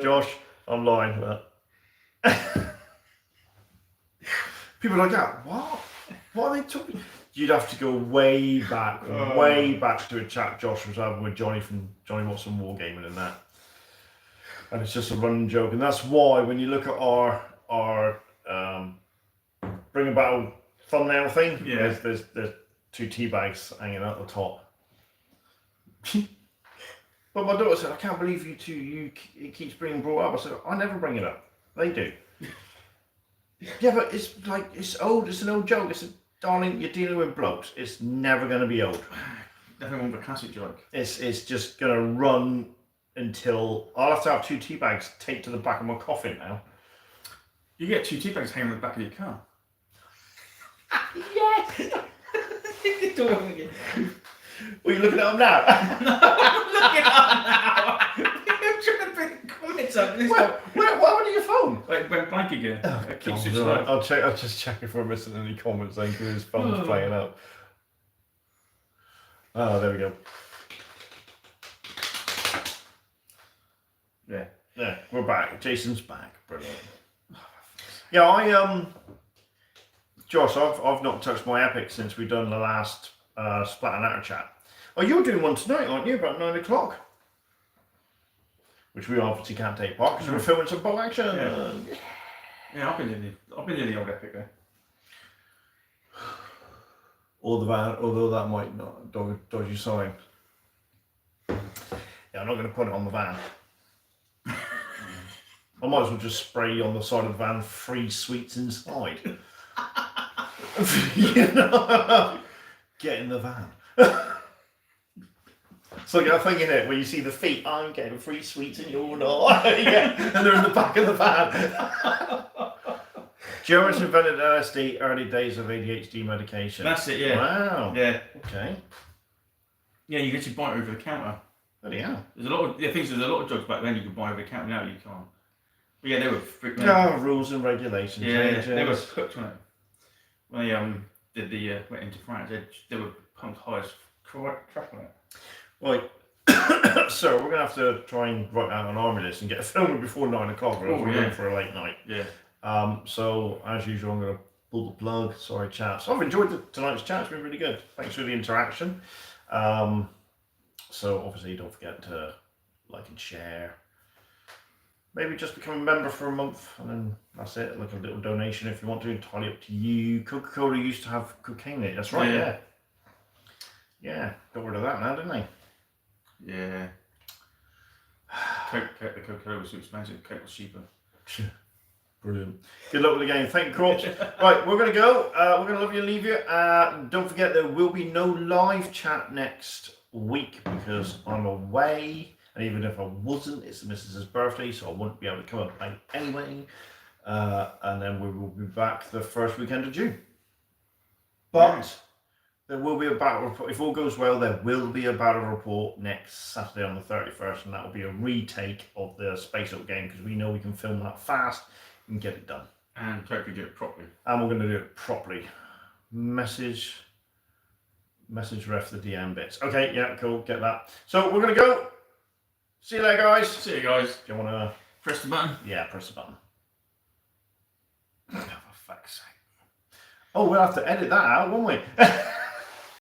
Josh, I'm lying, but people are like that. What are they talking? You'd have to go way back to a chat Josh was having with Johnny from Johnny Watson Wargaming and that. And it's just a running joke, and that's why when you look at our Bring a Battle thumbnail thing, there's two tea bags hanging out the top. But my daughter said, I can't believe you two, it keeps being brought up. I said, I never bring it up. They do. Yeah, but it's like, it's old, it's an old joke. I said, darling, you're dealing with blokes. It's never going to be old. Definitely want a classic joke. It's just going to run until I'll have to have 2 tea bags taped to the back of my coffin now. You get 2 tea bags hanging on the back of your car. Yes! What are you looking at them now? No, I'm looking at them now. You're trying to bring comments up. What happened to your phone? It went blank again. Oh, It keeps God, switching right. off. I'll just check if we're missing any comments then because his phone's playing up. Oh, there we go. Yeah, we're back. Jason's back. Brilliant. Yeah, Josh, I've not touched my Epic since we've done the last Splat and Atter chat. Oh, you're doing one tonight, aren't you? About 9 o'clock. Which we obviously can't take part because we're filming some bow action. Yeah, I've been in the old Epic there. Or the van, although that might not dodge your sign. Yeah, I'm not going to put it on the van. I might as well just spray on the side of the van free sweets inside. You know? Get in the van. It's like that thing in it where you see the feet, I'm getting free sweets and you're not. Yeah, and they're in the back of the van. Jonas invented LSD, early days of ADHD medication. That's it, yeah. Wow. Yeah. Okay. Yeah, you get your buy it over the counter. Bloody hell. There's a lot of drugs back then you could buy over the counter, now you can't. But yeah, they were freaking Rules and regulations. Yeah, they were hooked on it. When they went into France, they were pumped high as crap on it. Right. So we're going to have to try and write out an army list and get a film before 9 o'clock or else we're going for a late night. Yeah. So as usual, I'm going to pull the plug. Sorry, chaps. I've enjoyed tonight's chat. It's been really good. Thanks for the interaction. So obviously don't forget to like and share. Maybe just become a member for a month and then that's it. Like a little donation if you want to. Entirely up to you. Coca-Cola used to have cocaine in it. That's right, yeah. Yeah, got rid of that now, didn't they? Yeah. The Coca-Cola was too expensive. Coke was cheaper. Brilliant. Good luck with the game. Thank you, Crops. Right, we're going to go. We're going to love you and leave you. Don't forget there will be no live chat next week because I'm away. And even if I wasn't, it's the missus's birthday, so I won't be able to come and play anyway. And then we will be back the first weekend of June. But there will be a battle report. If all goes well, there will be a battle report next Saturday on the 31st, and that will be a retake of the Space Up game because we know we can film that fast and get it done. And hopefully do it properly. And we're going to do it properly. Message ref the DM bits. Okay, yeah, cool, get that. So we're going to go. See you later, guys. See you guys. Do you want to press the button? Yeah, press the button. Oh, for fuck's sake. Oh, we'll have to edit that out, won't we?